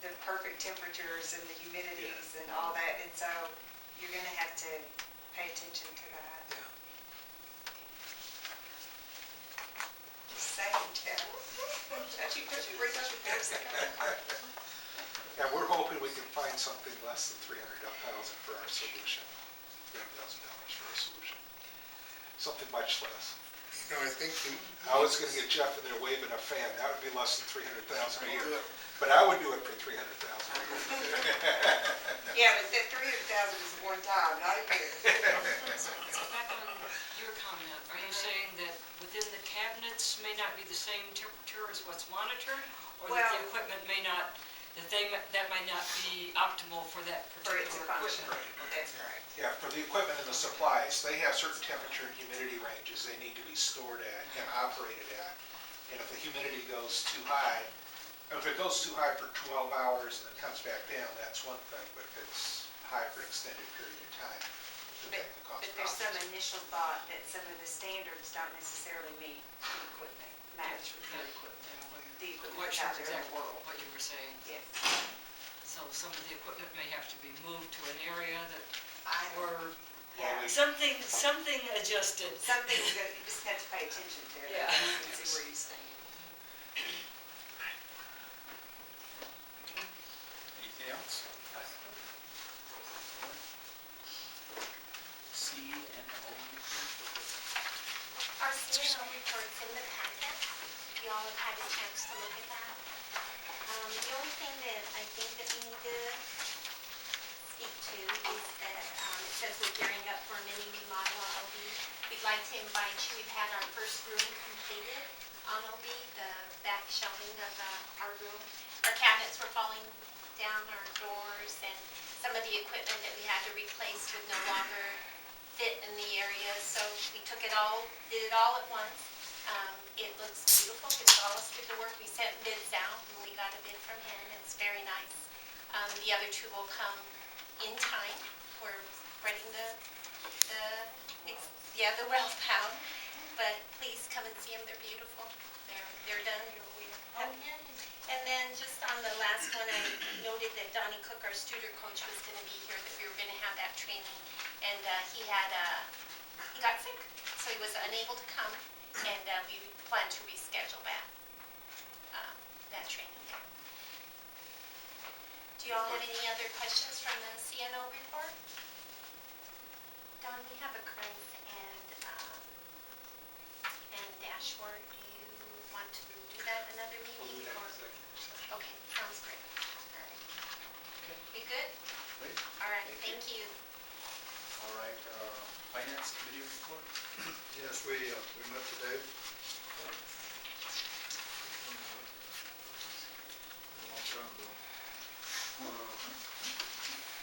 Speaker 13: the perfect temperatures and the humidities and all that. And so you're going to have to attention to that.
Speaker 11: Yeah.
Speaker 13: Just saying, Tim. Don't you bring up your books?
Speaker 14: And we're hoping we can find something less than $300,000 for our solution. $300,000 for our solution. Something much less.
Speaker 2: No, I think
Speaker 14: I was gonna get Jeff in there waving a fan, that would be less than $300,000 a year. But I would do it for $300,000 a year.
Speaker 13: Yeah, but that 300,000 is one time, not a year.
Speaker 15: So back on your comment, are you saying that within the cabinets may not be the same temperature as what's monitored? Or that the
Speaker 13: Well-
Speaker 15: equipment may not, that might not be optimal for that
Speaker 13: For it to
Speaker 15: particular
Speaker 13: function.
Speaker 15: equipment?
Speaker 13: That's right.
Speaker 14: Yeah, for the equipment and the supplies, they have certain temperature and humidity ranges they need to be stored at and operated at. And if the humidity goes too high, if it goes too high for 12 hours and then comes back down, that's one thing, but if it's high for an extended period of time, then that can cause
Speaker 13: But there's some
Speaker 14: problems.
Speaker 13: initial thought that some of the standards don't necessarily meet the equipment, match with the equipment
Speaker 15: What
Speaker 13: that's out there in the world.
Speaker 15: what you were saying.
Speaker 13: Yes.
Speaker 15: So some of the equipment may have to be moved to an area that, or
Speaker 13: Yeah,
Speaker 15: something adjusted.
Speaker 13: something that you just have to pay attention to.
Speaker 15: Yeah.
Speaker 13: And see where you stand.
Speaker 1: Anything else? C&O.
Speaker 6: Our CNO report's in the packet. Y'all have had a chance to look at that. The only thing that I think that we need to speak to is that it says we're gearing up for a mini remodel on OB. We'd like to invite you, we've had our first room completed on OB, the back shelving of our room. Our cabinets were falling down, our doors, and some of the equipment that we had to replace would no longer fit in the area. So we took it all, did it all at once. It looks beautiful. Gonzalez did the work. We sent bids out and we got a bid from him. It's very nice. The other two will come in time. We're spreading the wealth pound. But please come and see them. They're beautiful. They're done. And then just on the last one, I noted that Donnie Cook, our Studer coach, was going to be here, that we were going to have that training. And he got sick, so he was unable to come. And we plan to reschedule that training there. Do you all have any other questions from the CNO report? Don, we have a current and dashboard. Do you want to do that another meeting? Okay, sounds great. All right. You good?
Speaker 1: Great.
Speaker 6: All right, thank you.
Speaker 1: All right, Finance Committee report?
Speaker 2: Yes, we met today. A long time ago.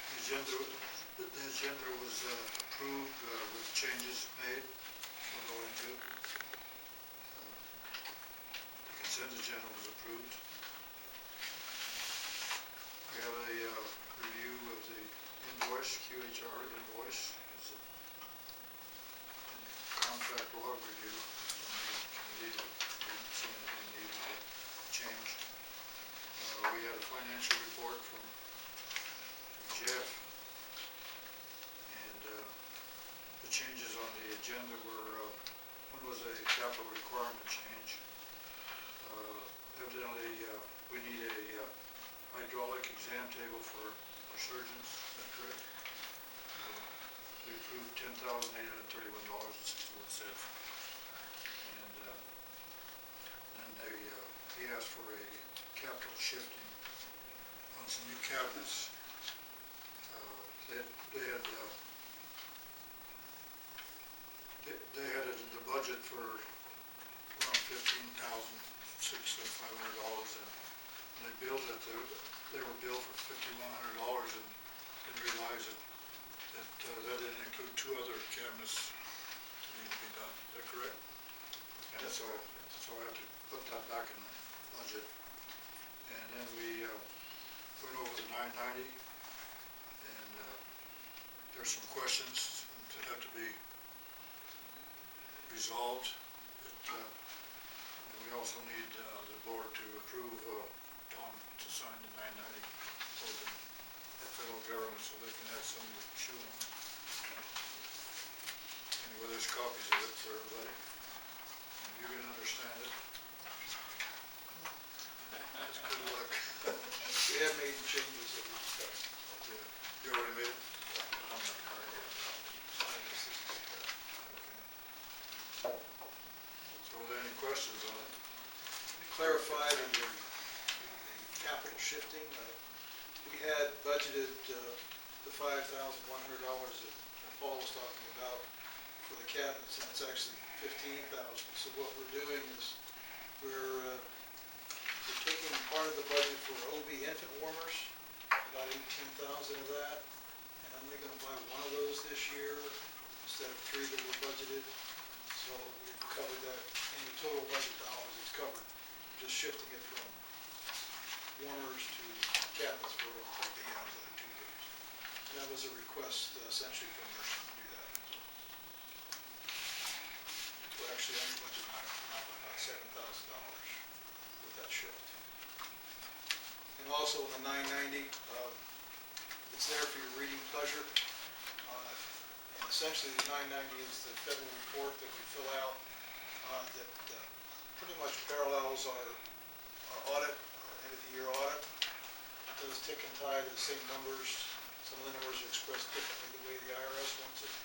Speaker 2: The agenda was approved with changes made. We'll go into. The consent agenda was approved. We have a review of the invoice, QHR invoice. It's a contract log review. Didn't see anything needed to change. We had a financial report from Jeff. And the changes on the agenda were, one was a capital requirement change. Evidently, we need a hydraulic exam table for our surgeons. Is that correct? We approved $10,831.61. And then he asked for a capital shifting on some new cabinets. They had it in the budget for around $15,500, and when they billed it, they were billed for $5,100 and didn't realize that didn't include two other cabinets that need to be done. Is that correct? And so I have to put that back in the budget. And then we went over the 990, and there's some questions that have to be resolved. And we also need the board to approve Tom to sign the 990 for the federal government so they can have some to chew on. there's copies of it for everybody. If you can understand it. It's good luck. We have made the changes that we discussed. You already made it? On the card, yeah. Okay. So are there any questions on it?
Speaker 16: Clarified in the capital shifting, we had budgeted the $5,100 that Paul was talking about for the cabinets, and it's actually $15,000. So what we're doing is we're taking part of the budget for OB infant warmers, about $18,000 of that, and I'm only going to buy one of those this year instead of three that were budgeted. So we've covered that in the total budget dollars. It's covered. We're just shifting it from warmers to cabinets for OB and the other 2 years. And that was a request essentially from nurses to do that. So we're actually under budget now by about $7,000 with that shift. And also in the 990, it's there for your reading pleasure. And essentially the 990 is the federal report that we fill out that pretty much parallels our audit, end of the year audit. It does tick and tie to the same numbers. Some of the numbers are expressed differently the way the IRS wants it.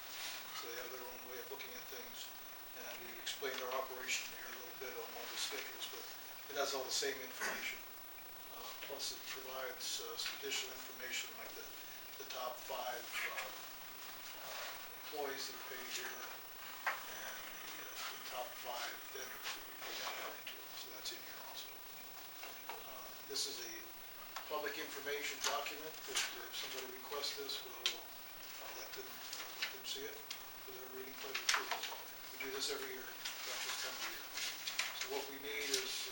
Speaker 16: So they have their own way of looking at things. And we explained our operation here a little bit on one of the schedules, but it has all the same information. Plus it provides some additional information like the top 5 employees that are paid here and the top 5 vendors that we pay out into. So that's in here also. This is a public information document that if somebody requests this, we'll let them see it for their reading pleasure too. So we do this every year, not this time of year. So what we need is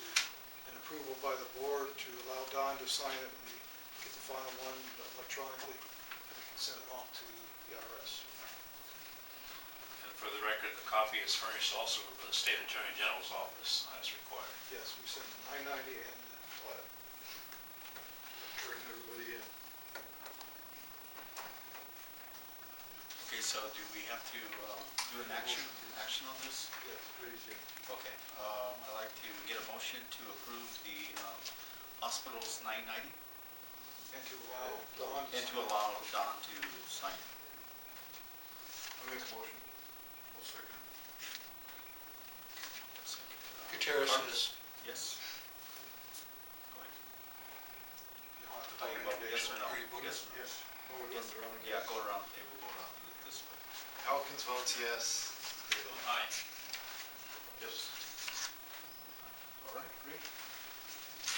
Speaker 16: an approval by the board to allow Don to sign it when we get the final one electronically, and we can send it off to the IRS.
Speaker 9: And for the record, the copy is furnished also to the State Attorney General's office as required.
Speaker 16: Yes, we send the 990 and the audit.
Speaker 2: Turn everybody in.
Speaker 1: Okay, so do we have to do an action on this?
Speaker 16: Yes, please, yeah.
Speaker 1: Okay, I'd like to get a motion to approve the hospital's 990
Speaker 16: And to allow Don to
Speaker 1: and to
Speaker 16: sign it.
Speaker 1: allow Don to sign it.
Speaker 2: I'll make a motion. I'll second.
Speaker 16: Gutierrez says
Speaker 1: Yes? Go ahead.
Speaker 16: you don't have to
Speaker 1: How you vote, yes or no?
Speaker 2: Are you voting?
Speaker 1: Yes or no?
Speaker 2: Yes. Oh, we're going around again.
Speaker 1: Yeah, go around, they will go around this way.
Speaker 7: Elkins votes yes.
Speaker 9: Aye.
Speaker 2: Yes.
Speaker 1: All right, great.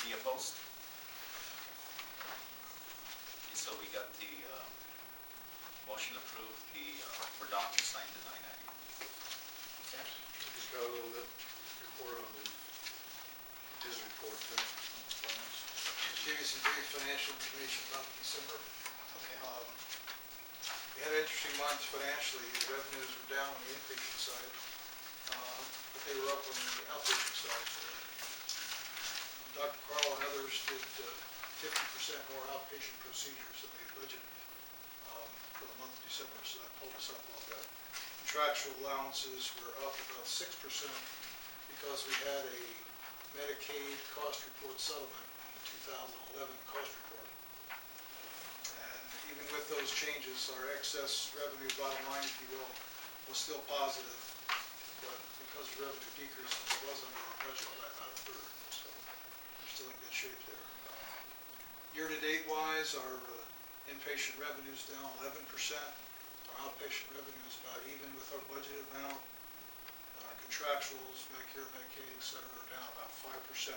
Speaker 1: Any opposed? Okay, so we got the motion approved, for Don to sign the 990. Okay.
Speaker 2: Just got a little bit report on his report there.
Speaker 16: give you some brief financial information about December.
Speaker 1: Okay.
Speaker 16: We had an interesting month financially. The revenues were down on the inpatient side, but they were up on the outpatient side. Dr. Carl and others did 50% more outpatient procedures than they had budgeted for the month of December, so that pulled us up a little bit. Contractual allowances were up about 6% because we had a Medicaid cost report settlement in the 2011 cost report. And even with those changes, our excess revenue, bottom line, if you will, was still positive, but because the revenue decreased, it was under our budget by about a third, so we're still in good shape there. Year-to-date wise, our inpatient revenue is down 11%. Our outpatient revenue is about even with our budgeted amount. Our contractuals, Medicare, Medicaid, et cetera, are down about 5%.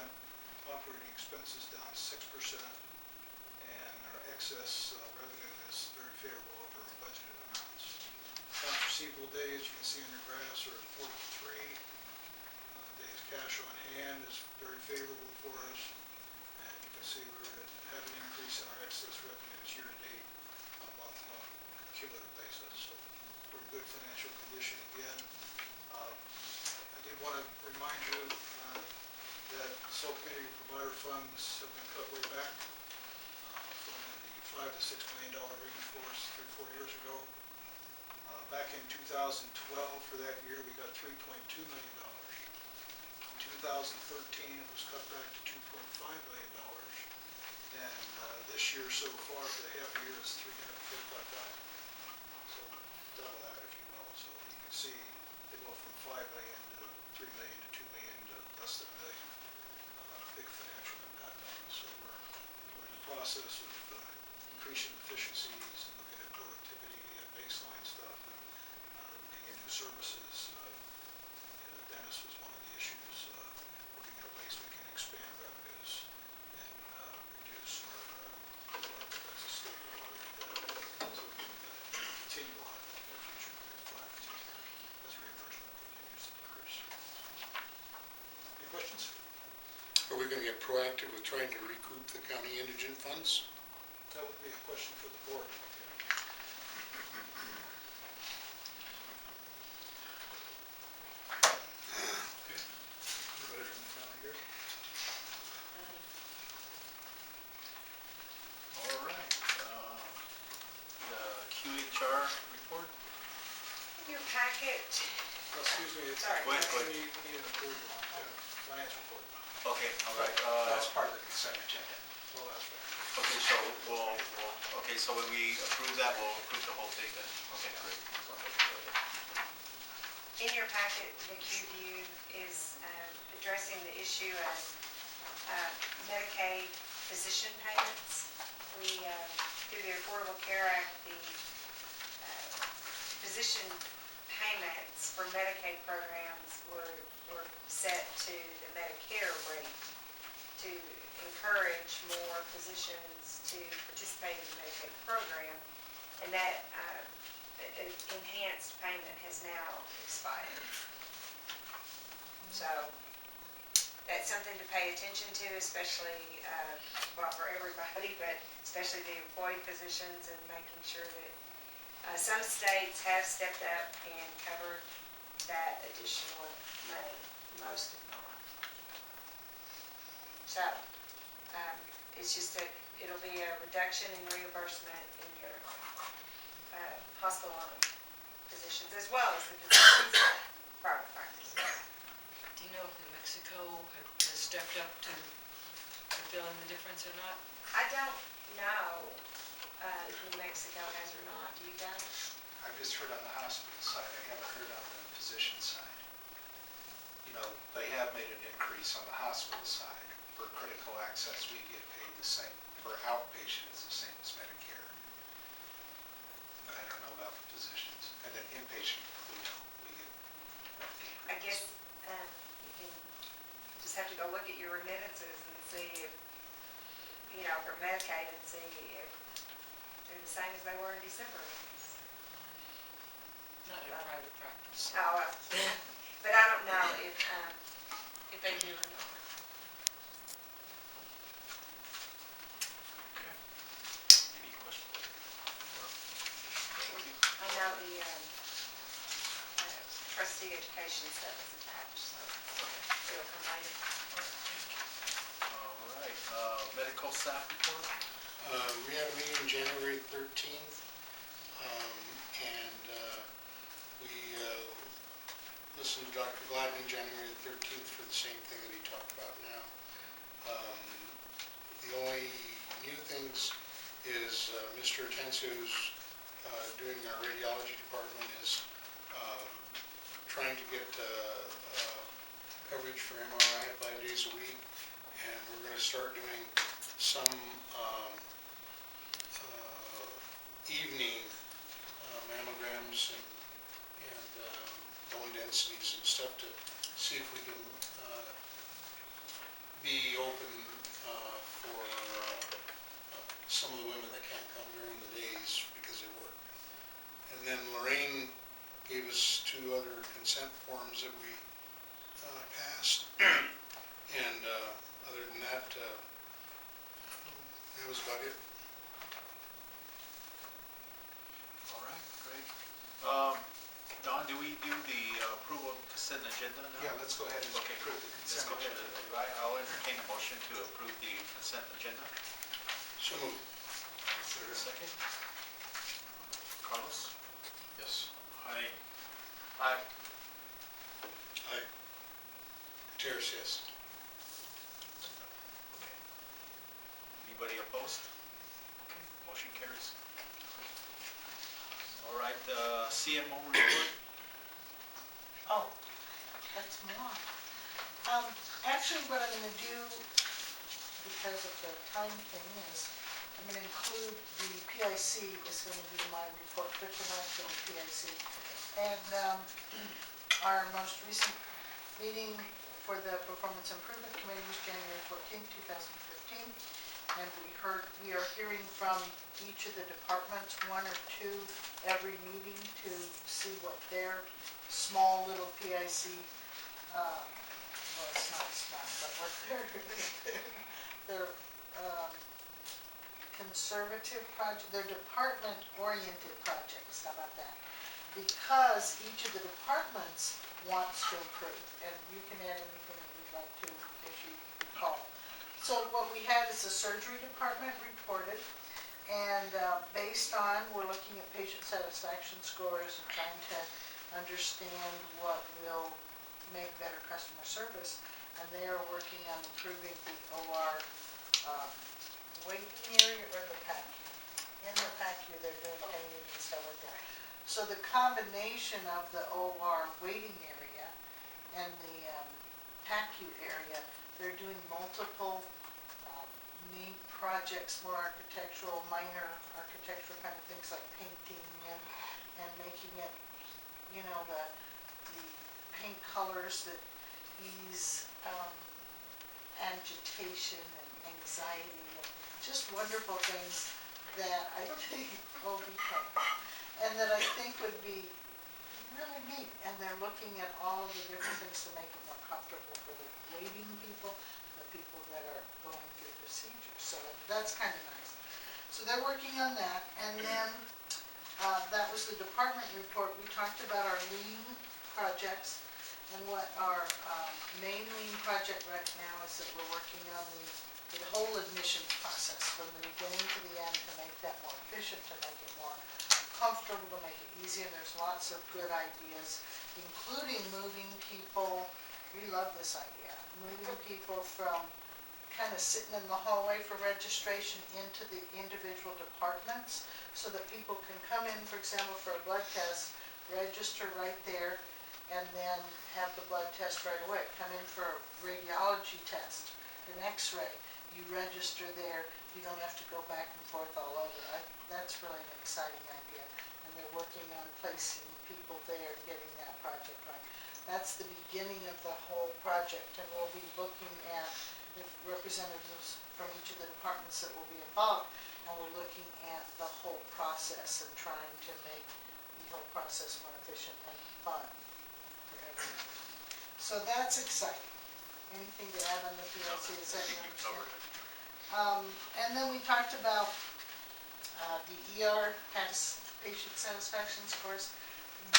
Speaker 16: Operating expenses down 6%. And our excess revenue is very favorable over our budgeted amounts. Accounts receivable days, you can see on your graphs, are at 43. Days cash on hand is very favorable for us. And you can see we're have an increase in our excess revenues year-to-date on a month-to-month cumulative basis. So we're in good financial condition again. I did want to remind you that Soul Community Provider funds have been cut way back from the $5 to $6 million range for us 3 or 4 years ago. Back in 2010, 2012, for that year, we got $3.2 million. In 2013, it was cut back to $2.5 million. And this year so far, for the half a year, it's $345,000. So double that, if you will. So you can see they go from 5 million to 3 million to 2 million to less than a million. Big financial impact on us. So we're in the process of increasing efficiencies and looking at productivity and baseline stuff and looking at new services. Dentist was one of the issues. Looking at ways we can expand revenues and reduce our that's a state of our debt, so we can continue on in the near future to get flat as reimbursement continues to decrease. Any questions?
Speaker 17: Are we going to get proactive with trying to recoup the county indigent funds?
Speaker 16: That would be a question for the board. Anybody from the county here?
Speaker 1: All right, the QHR report?
Speaker 13: In your packet,
Speaker 16: Excuse me,
Speaker 13: Sorry.
Speaker 1: Go ahead, go
Speaker 16: we
Speaker 1: ahead.
Speaker 16: need an approval on finance report.
Speaker 1: Okay, all right.
Speaker 14: That's part of the consent agenda.
Speaker 16: Oh, that's right.
Speaker 1: Okay, so okay, so when we approve that, we'll approve the whole thing then? Okay, great.
Speaker 13: in your packet, the Q-View is addressing the issue of Medicaid physician payments. We, through the Affordable Care Act, the physician payments for Medicaid programs were set to the Medicare rate to encourage more physicians to participate in the Medicaid program. And that enhanced payment has now expired. So that's something to pay attention to, especially, well, for everybody, but especially the employed physicians, and making sure that some states have stepped up and covered that additional money, most have not. So it's just that it'll be a reduction in reimbursement in your hospital-owned physicians, as well as the physicians private practice.
Speaker 15: Do you know if New Mexico has stepped up to fill in the difference or not?
Speaker 13: I don't know if New Mexico has or not. Do you guys?
Speaker 14: I've just heard on the hospital side, I haven't heard on the physician side. You know, they have made an increase on the hospital side. For critical access, we get paid the same, for outpatient, it's the same as Medicare. But I don't know about the physicians. And then inpatient, we get Medicaid.
Speaker 13: I guess you can just have to go look at your remittances and see if, you know, for Medicaid, and see if they're the same as they were in December.
Speaker 15: Not in private practice.
Speaker 13: Oh, well, but I don't know if they do or not.
Speaker 1: Any questions?
Speaker 13: I know the trustee education stuff is attached, so it'll come later.
Speaker 1: All right, medical staff report?
Speaker 17: We had a meeting January 13th, and we listened to Dr. Gladney January 13th for the same thing that he talked about now. The only new things is Mr. Atencio, who's doing our radiology department, is trying to get coverage for MRI 5 days a week, and we're going to start doing some evening mammograms and bone densities and stuff to see if we can be open for some of the women that can't come during the days because they work. And then Lorraine gave us 2 other consent forms that we passed. And other than that, that was about it.
Speaker 1: All right, great. Don, do we do the approval of consent agenda now?
Speaker 14: Yeah, let's go ahead and
Speaker 1: Okay,
Speaker 14: approve the
Speaker 1: let's
Speaker 14: consent
Speaker 1: go ahead.
Speaker 14: agenda.
Speaker 1: I'll entertain a motion to approve the consent agenda.
Speaker 17: So moved.
Speaker 1: Second? Carlos?
Speaker 16: Yes.
Speaker 9: Aye.
Speaker 14: Aye.
Speaker 17: Aye. Terrace, yes.
Speaker 1: Okay. Anybody opposed? Okay, motion carries. All right, CMO report?
Speaker 10: Oh, that's more. Actually, what I'm gonna do, because of the time thing, is I'm gonna include the PIC is gonna be my report for tonight for the PIC. And, our most recent meeting for the Performance Improvement Committee was January 14th, 2015. And we are hearing from each of the departments, one or two every meeting, to see what their small little PIC, well, it's not small, but what their conservative project, their department-oriented projects, how about that? Because each of the departments wants to improve, and you can add anything that you'd like to as you recall. So what we had is the surgery department reported, and based on, we're looking at patient satisfaction scores and trying to understand what will make better customer service, and they are working on improving the OR waiting area or the PACU. In the PACU, they're doing painting and stuff like that. So the combination of the OR waiting area and the PACU area, they're doing multiple neat projects, more architectural, minor architectural kind of things like painting and making it, you know, the paint colors that ease agitation and anxiety, and just wonderful things that I think will be and that I think would be really neat. And they're looking at all of the different things to make it more comfortable for the waiting people, the people that are going through procedures. So that's kind of nice. So they're working on that. And then that was the department report. We talked about our lean projects, and what our main lean project right now is that we're working on the whole admissions process from the beginning to the end to make that more efficient, to make it more comfortable, to make it easier. There's lots of good ideas, including moving people. We love this idea, moving people from kind of sitting in the hallway for registration into the individual departments, so that people can come in, for example, for a blood test, register right there, and then have the blood test right away. Come in for a radiology test, an x-ray, you register there, you don't have to go back and forth all over. That's really an exciting idea, and they're working on placing people there and getting that project right. That's the beginning of the whole project, and we'll be looking at the representatives from each of the departments that will be involved, and we're looking at the whole process and trying to make the whole process more efficient and fun for everyone. So that's exciting. Anything to add on the PLC? Is that your understanding? And then we talked about the ER patient satisfaction scores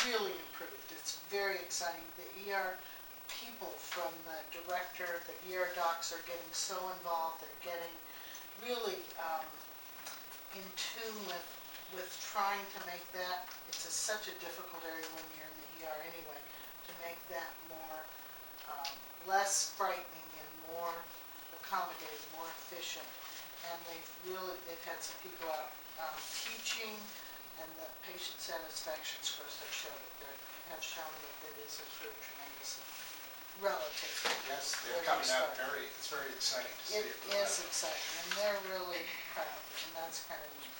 Speaker 10: really improved. It's very exciting. The ER people from the director, the ER docs are getting so involved. They're getting really in tune with trying to make that, it's such a difficult area when you're in the ER anyway, to make that more, less frightening and more accommodating, more efficient. And they've had some people out teaching, and the patient satisfaction scores have shown that it is improved tremendously, relatively.
Speaker 14: Yes, they're coming out it's very exciting to see it.
Speaker 10: It is exciting, and they're really proud, and that's kind of neat.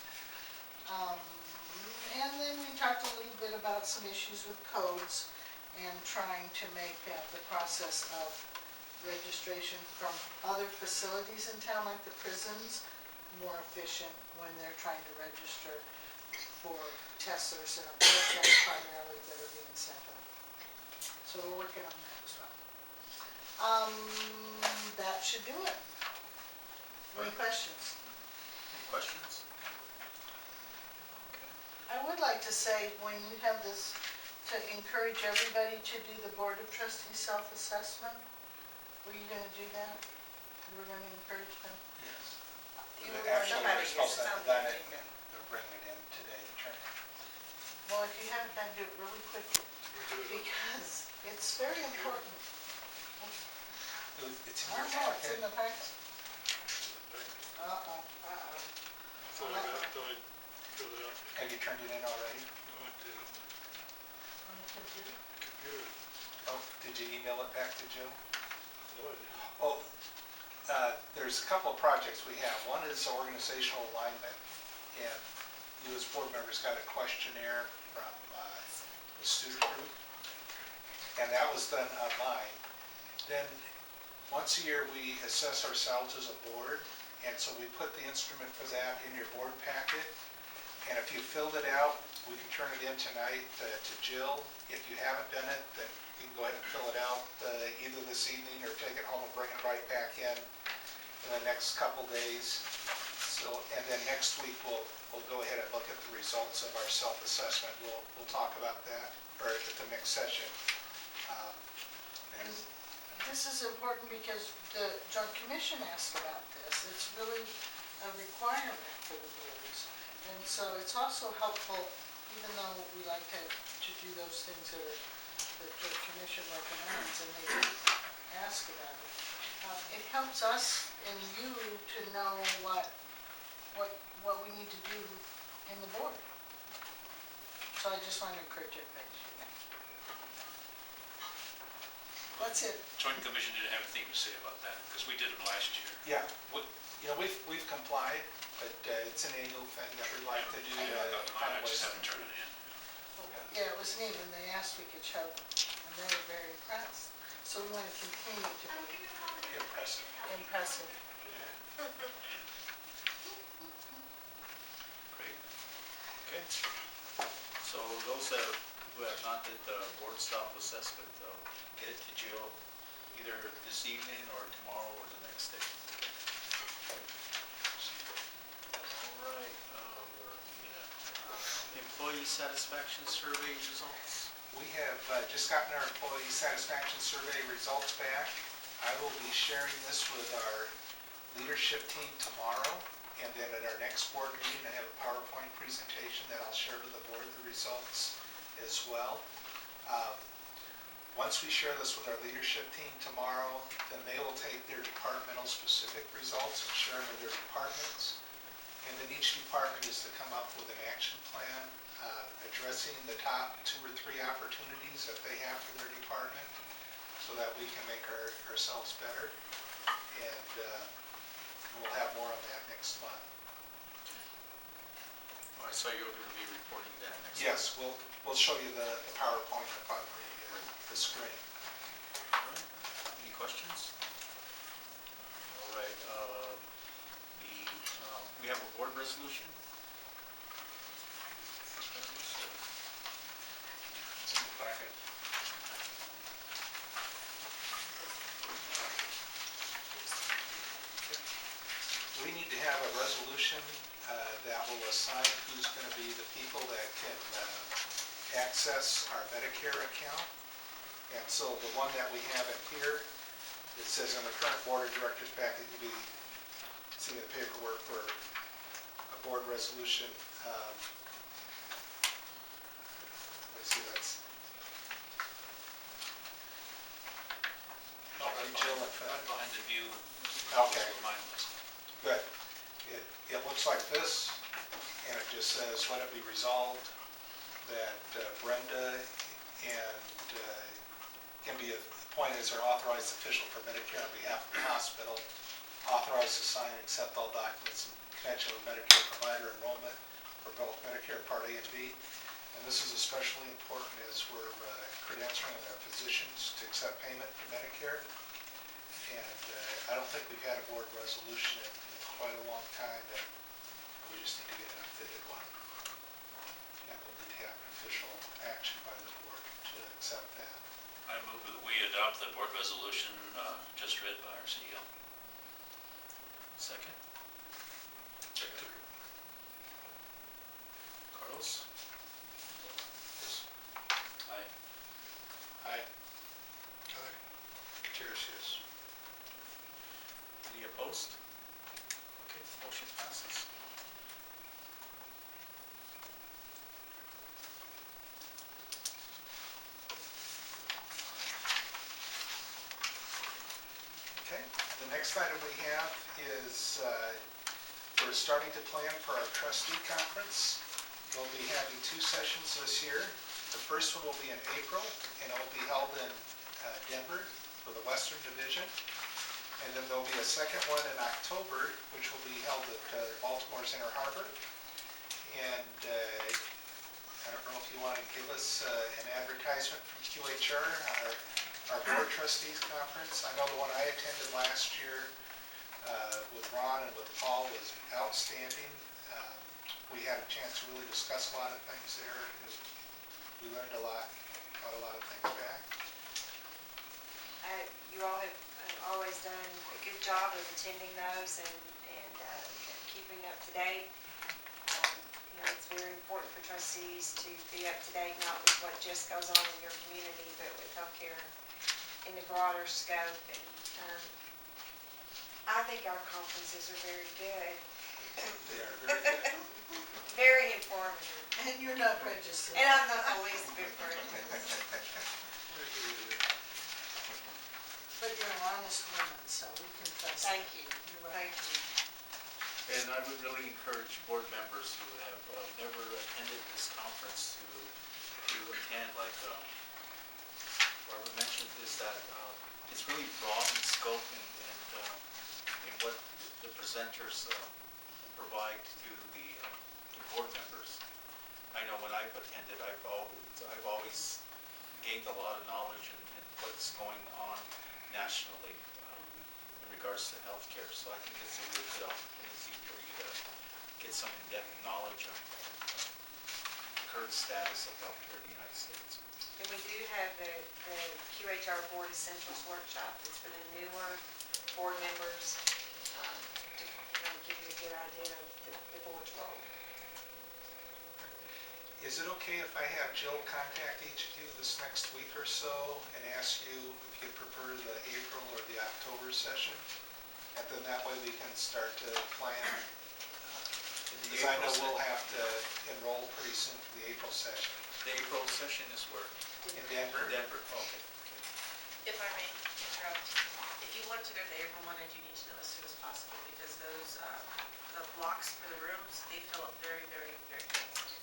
Speaker 10: And then we talked a little bit about some issues with codes and trying to make the process of registration from other facilities in town, like the prisons, more efficient when they're trying to register for tests that are sent up, blood tests primarily that are being sent up. So we're working on that as well. That should do it. Any questions?
Speaker 1: Any questions? Okay.
Speaker 10: I would like to say, when you have this, to encourage everybody to do the Board of Trustees self-assessment. Were you going to do that? You were going to encourage them?
Speaker 14: Yes.
Speaker 10: You were
Speaker 14: Actually,
Speaker 10: going
Speaker 14: we're
Speaker 10: to,
Speaker 14: supposed to have done it, they're bringing it in today to turn in.
Speaker 10: well, if you haven't done, do it really quickly.
Speaker 16: We do it
Speaker 10: it's very important.
Speaker 9: It's in
Speaker 10: I
Speaker 9: your
Speaker 10: don't know, it's
Speaker 9: packet.
Speaker 10: in the packet. Uh-oh.
Speaker 16: Thought I filled it out.
Speaker 9: Have you turned it in already?
Speaker 16: No, I did on the
Speaker 10: On the computer?
Speaker 16: computer.
Speaker 9: Oh, did you email it back to Joe?
Speaker 16: No, I didn't.
Speaker 9: Oh, there's a couple of projects we have. One is organizational alignment, and you as board members got a questionnaire from the student group, and that was done online. Then, once a year, we assess ourselves as a board, and so we put the instrument for that in your board packet. And if you filled it out, we can turn it in tonight to Jill. If you haven't done it, then you can go ahead and fill it out either this evening or take it home and bring it right back in the next couple days. So, and then next week, we'll go ahead and look at the results of our self-assessment. We'll talk about that, or at the next session.
Speaker 10: And this is important because the joint commission asked about this. It's really a requirement for the boards. And so it's also helpful, even though we like to do those things that the joint commission recommends, and they do ask about it. It helps us and you to know what we need to do in the board. So I just want to encourage everybody to do that. That's it.
Speaker 9: Joint Commission didn't have anything to say about that, because we did it last year. Yeah, we've complied, but it's an annual thing that we like to do.
Speaker 7: I just haven't turned it in.
Speaker 10: Yeah, it was neat, and they asked if we could show them, and they were very impressed. So we want to continue to be impressive.
Speaker 1: Great. Okay. So those who have not did the board self-assessment, get it to Jill either this evening or tomorrow or the next day. All right, where are we at? Employee satisfaction survey results.
Speaker 9: We have just gotten our employee satisfaction survey results back. I will be sharing this with our leadership team tomorrow, and then at our next board meeting, I have a PowerPoint presentation that I'll share with the board the results as well. Once we share this with our leadership team tomorrow, then they will take their departmental specific results and share them with their departments. And then each department is to come up with an action plan addressing the top 2 or 3 opportunities that they have for their department so that we can make ourselves better. And we'll have more on that next month.
Speaker 1: Oh, I saw you were going to be reporting that next month.
Speaker 9: Yes, we'll show you the PowerPoint up on the screen.
Speaker 1: All right. Any questions? All right. We have a board resolution.
Speaker 9: It's in the packet. We need to have a resolution that will assign who's going to be the people that can access our Medicare account. And so the one that we have in here, it says in the current board of directors packet, you'll be seeing the paperwork for a board resolution. Let's see, that's.
Speaker 7: Right behind the view.
Speaker 9: Okay.
Speaker 7: Where mine was.
Speaker 9: Good. It looks like this, and it just says, let it be resolved that Brenda and can be appointed as our authorized official for Medicare on behalf of the hospital, authorized to sign and accept all documents in connection with Medicare provider enrollment for both Medicare Part A and B. And this is especially important as we're credentialing our physicians to accept payment for Medicare. And I don't think we've had a board resolution in quite a long time, and we just need to get an updated one. And we'll need to have an official action by the board to accept that.
Speaker 7: I move that we adopt the board resolution just read by our CEO.
Speaker 1: Second. Carlos?
Speaker 7: Yes. Aye.
Speaker 9: Aye.
Speaker 17: Gutierrez, yes.
Speaker 1: Any opposed? Okay, motion passes.
Speaker 9: next item we have is we're starting to plan for our trustee conference. We'll be having 2 sessions this year. The first one will be in April, and it will be held in Denver for the Western Division. And then there'll be a second one in October, which will be held at Baltimore's Inner Harbor. And I don't know if you want to give us an advertisement from QHR, our board trustees conference. I know the one I attended last year with Ron and with Paul was outstanding. We had a chance to really discuss a lot of things there. We learned a lot, got a lot of things back.
Speaker 13: You all have always done a good job of attending those and keeping up to date. It's very important for trustees to be up to date, not with what just goes on in your community, but with healthcare in the broader scope. And I think our conferences are very good.
Speaker 9: They are very good.
Speaker 13: Very informative.
Speaker 10: And you're not registered.
Speaker 13: And I'm not the least bit prejudiced.
Speaker 10: But you're an honest woman, so we can trust you.
Speaker 13: Thank you.
Speaker 10: You're
Speaker 13: Thank
Speaker 10: welcome.
Speaker 13: you.
Speaker 1: And I would really encourage board members who have never attended this conference to attend, like Robert mentioned, is that it's really broad in scope and in what the presenters provide to the board members. I know when I've attended, I've always gained a lot of knowledge in what's going on nationally in regards to healthcare. So I think it's a really good opportunity for you to get some in-depth knowledge of the current status of healthcare in the United States.
Speaker 13: And we do have the QHR Board Essentials Workshop. It's for the newer board members to kind of give you a good idea of the board's role.
Speaker 9: Is it okay if I have Jill contact each of you this next week or so and ask you if you prefer the April or the October session? And then that way we can start to plan. Because I know we'll have to enroll pretty soon for the April session.
Speaker 1: The April session is where?
Speaker 9: In Denver?
Speaker 1: Denver, okay.
Speaker 18: If I may interrupt, if you want to go to the April one, I do need to know as soon as possible because those, the blocks for the rooms, they fill up very, very, very fast.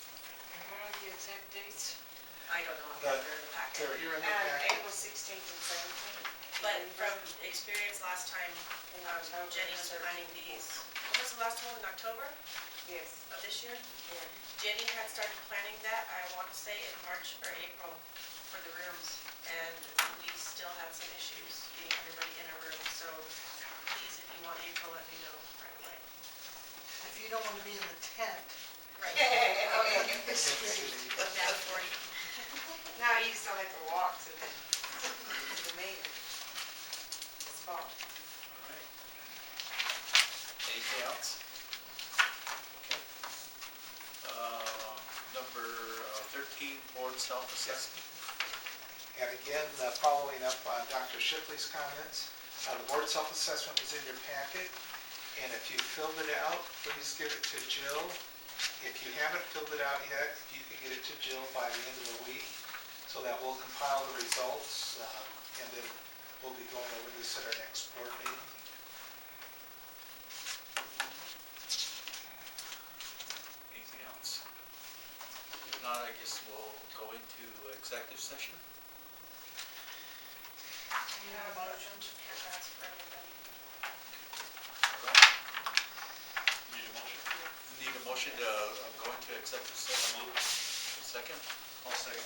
Speaker 15: And what are the exact dates?
Speaker 18: I don't know, if they're in the packet.
Speaker 9: You're in the packet.
Speaker 13: April 16th and 17th.
Speaker 18: But from experience last time, Jenny was planning these, when was the last one, in October
Speaker 13: Yes.
Speaker 18: of this year?
Speaker 13: Yeah.
Speaker 18: Jenny had started planning that, I want to say in March or April for the rooms, and we still had some issues getting everybody in a room, so please, if you want April, let me know right away.
Speaker 10: If you don't want to be in the tent.
Speaker 18: Right.
Speaker 13: Okay.
Speaker 18: Look down for you.
Speaker 13: No, you still have to walk to the meeting. It's fall.
Speaker 1: All right. Anything else? Okay. Number 13, board self-assessment.
Speaker 9: And again, following up on Dr. Shipley's comments, the board self-assessment was in your packet. And if you filled it out, please give it to Jill. If you haven't filled it out yet, if you could get it to Jill by the end of the week, so that we'll compile the results, and then we'll be going over this at our next board meeting.
Speaker 1: Anything else? If not, I guess we'll go into executive session.
Speaker 10: Need a motion?
Speaker 18: That's for everybody.
Speaker 1: All right. Need a motion? Need a motion to go into executive session. Second? I'll second.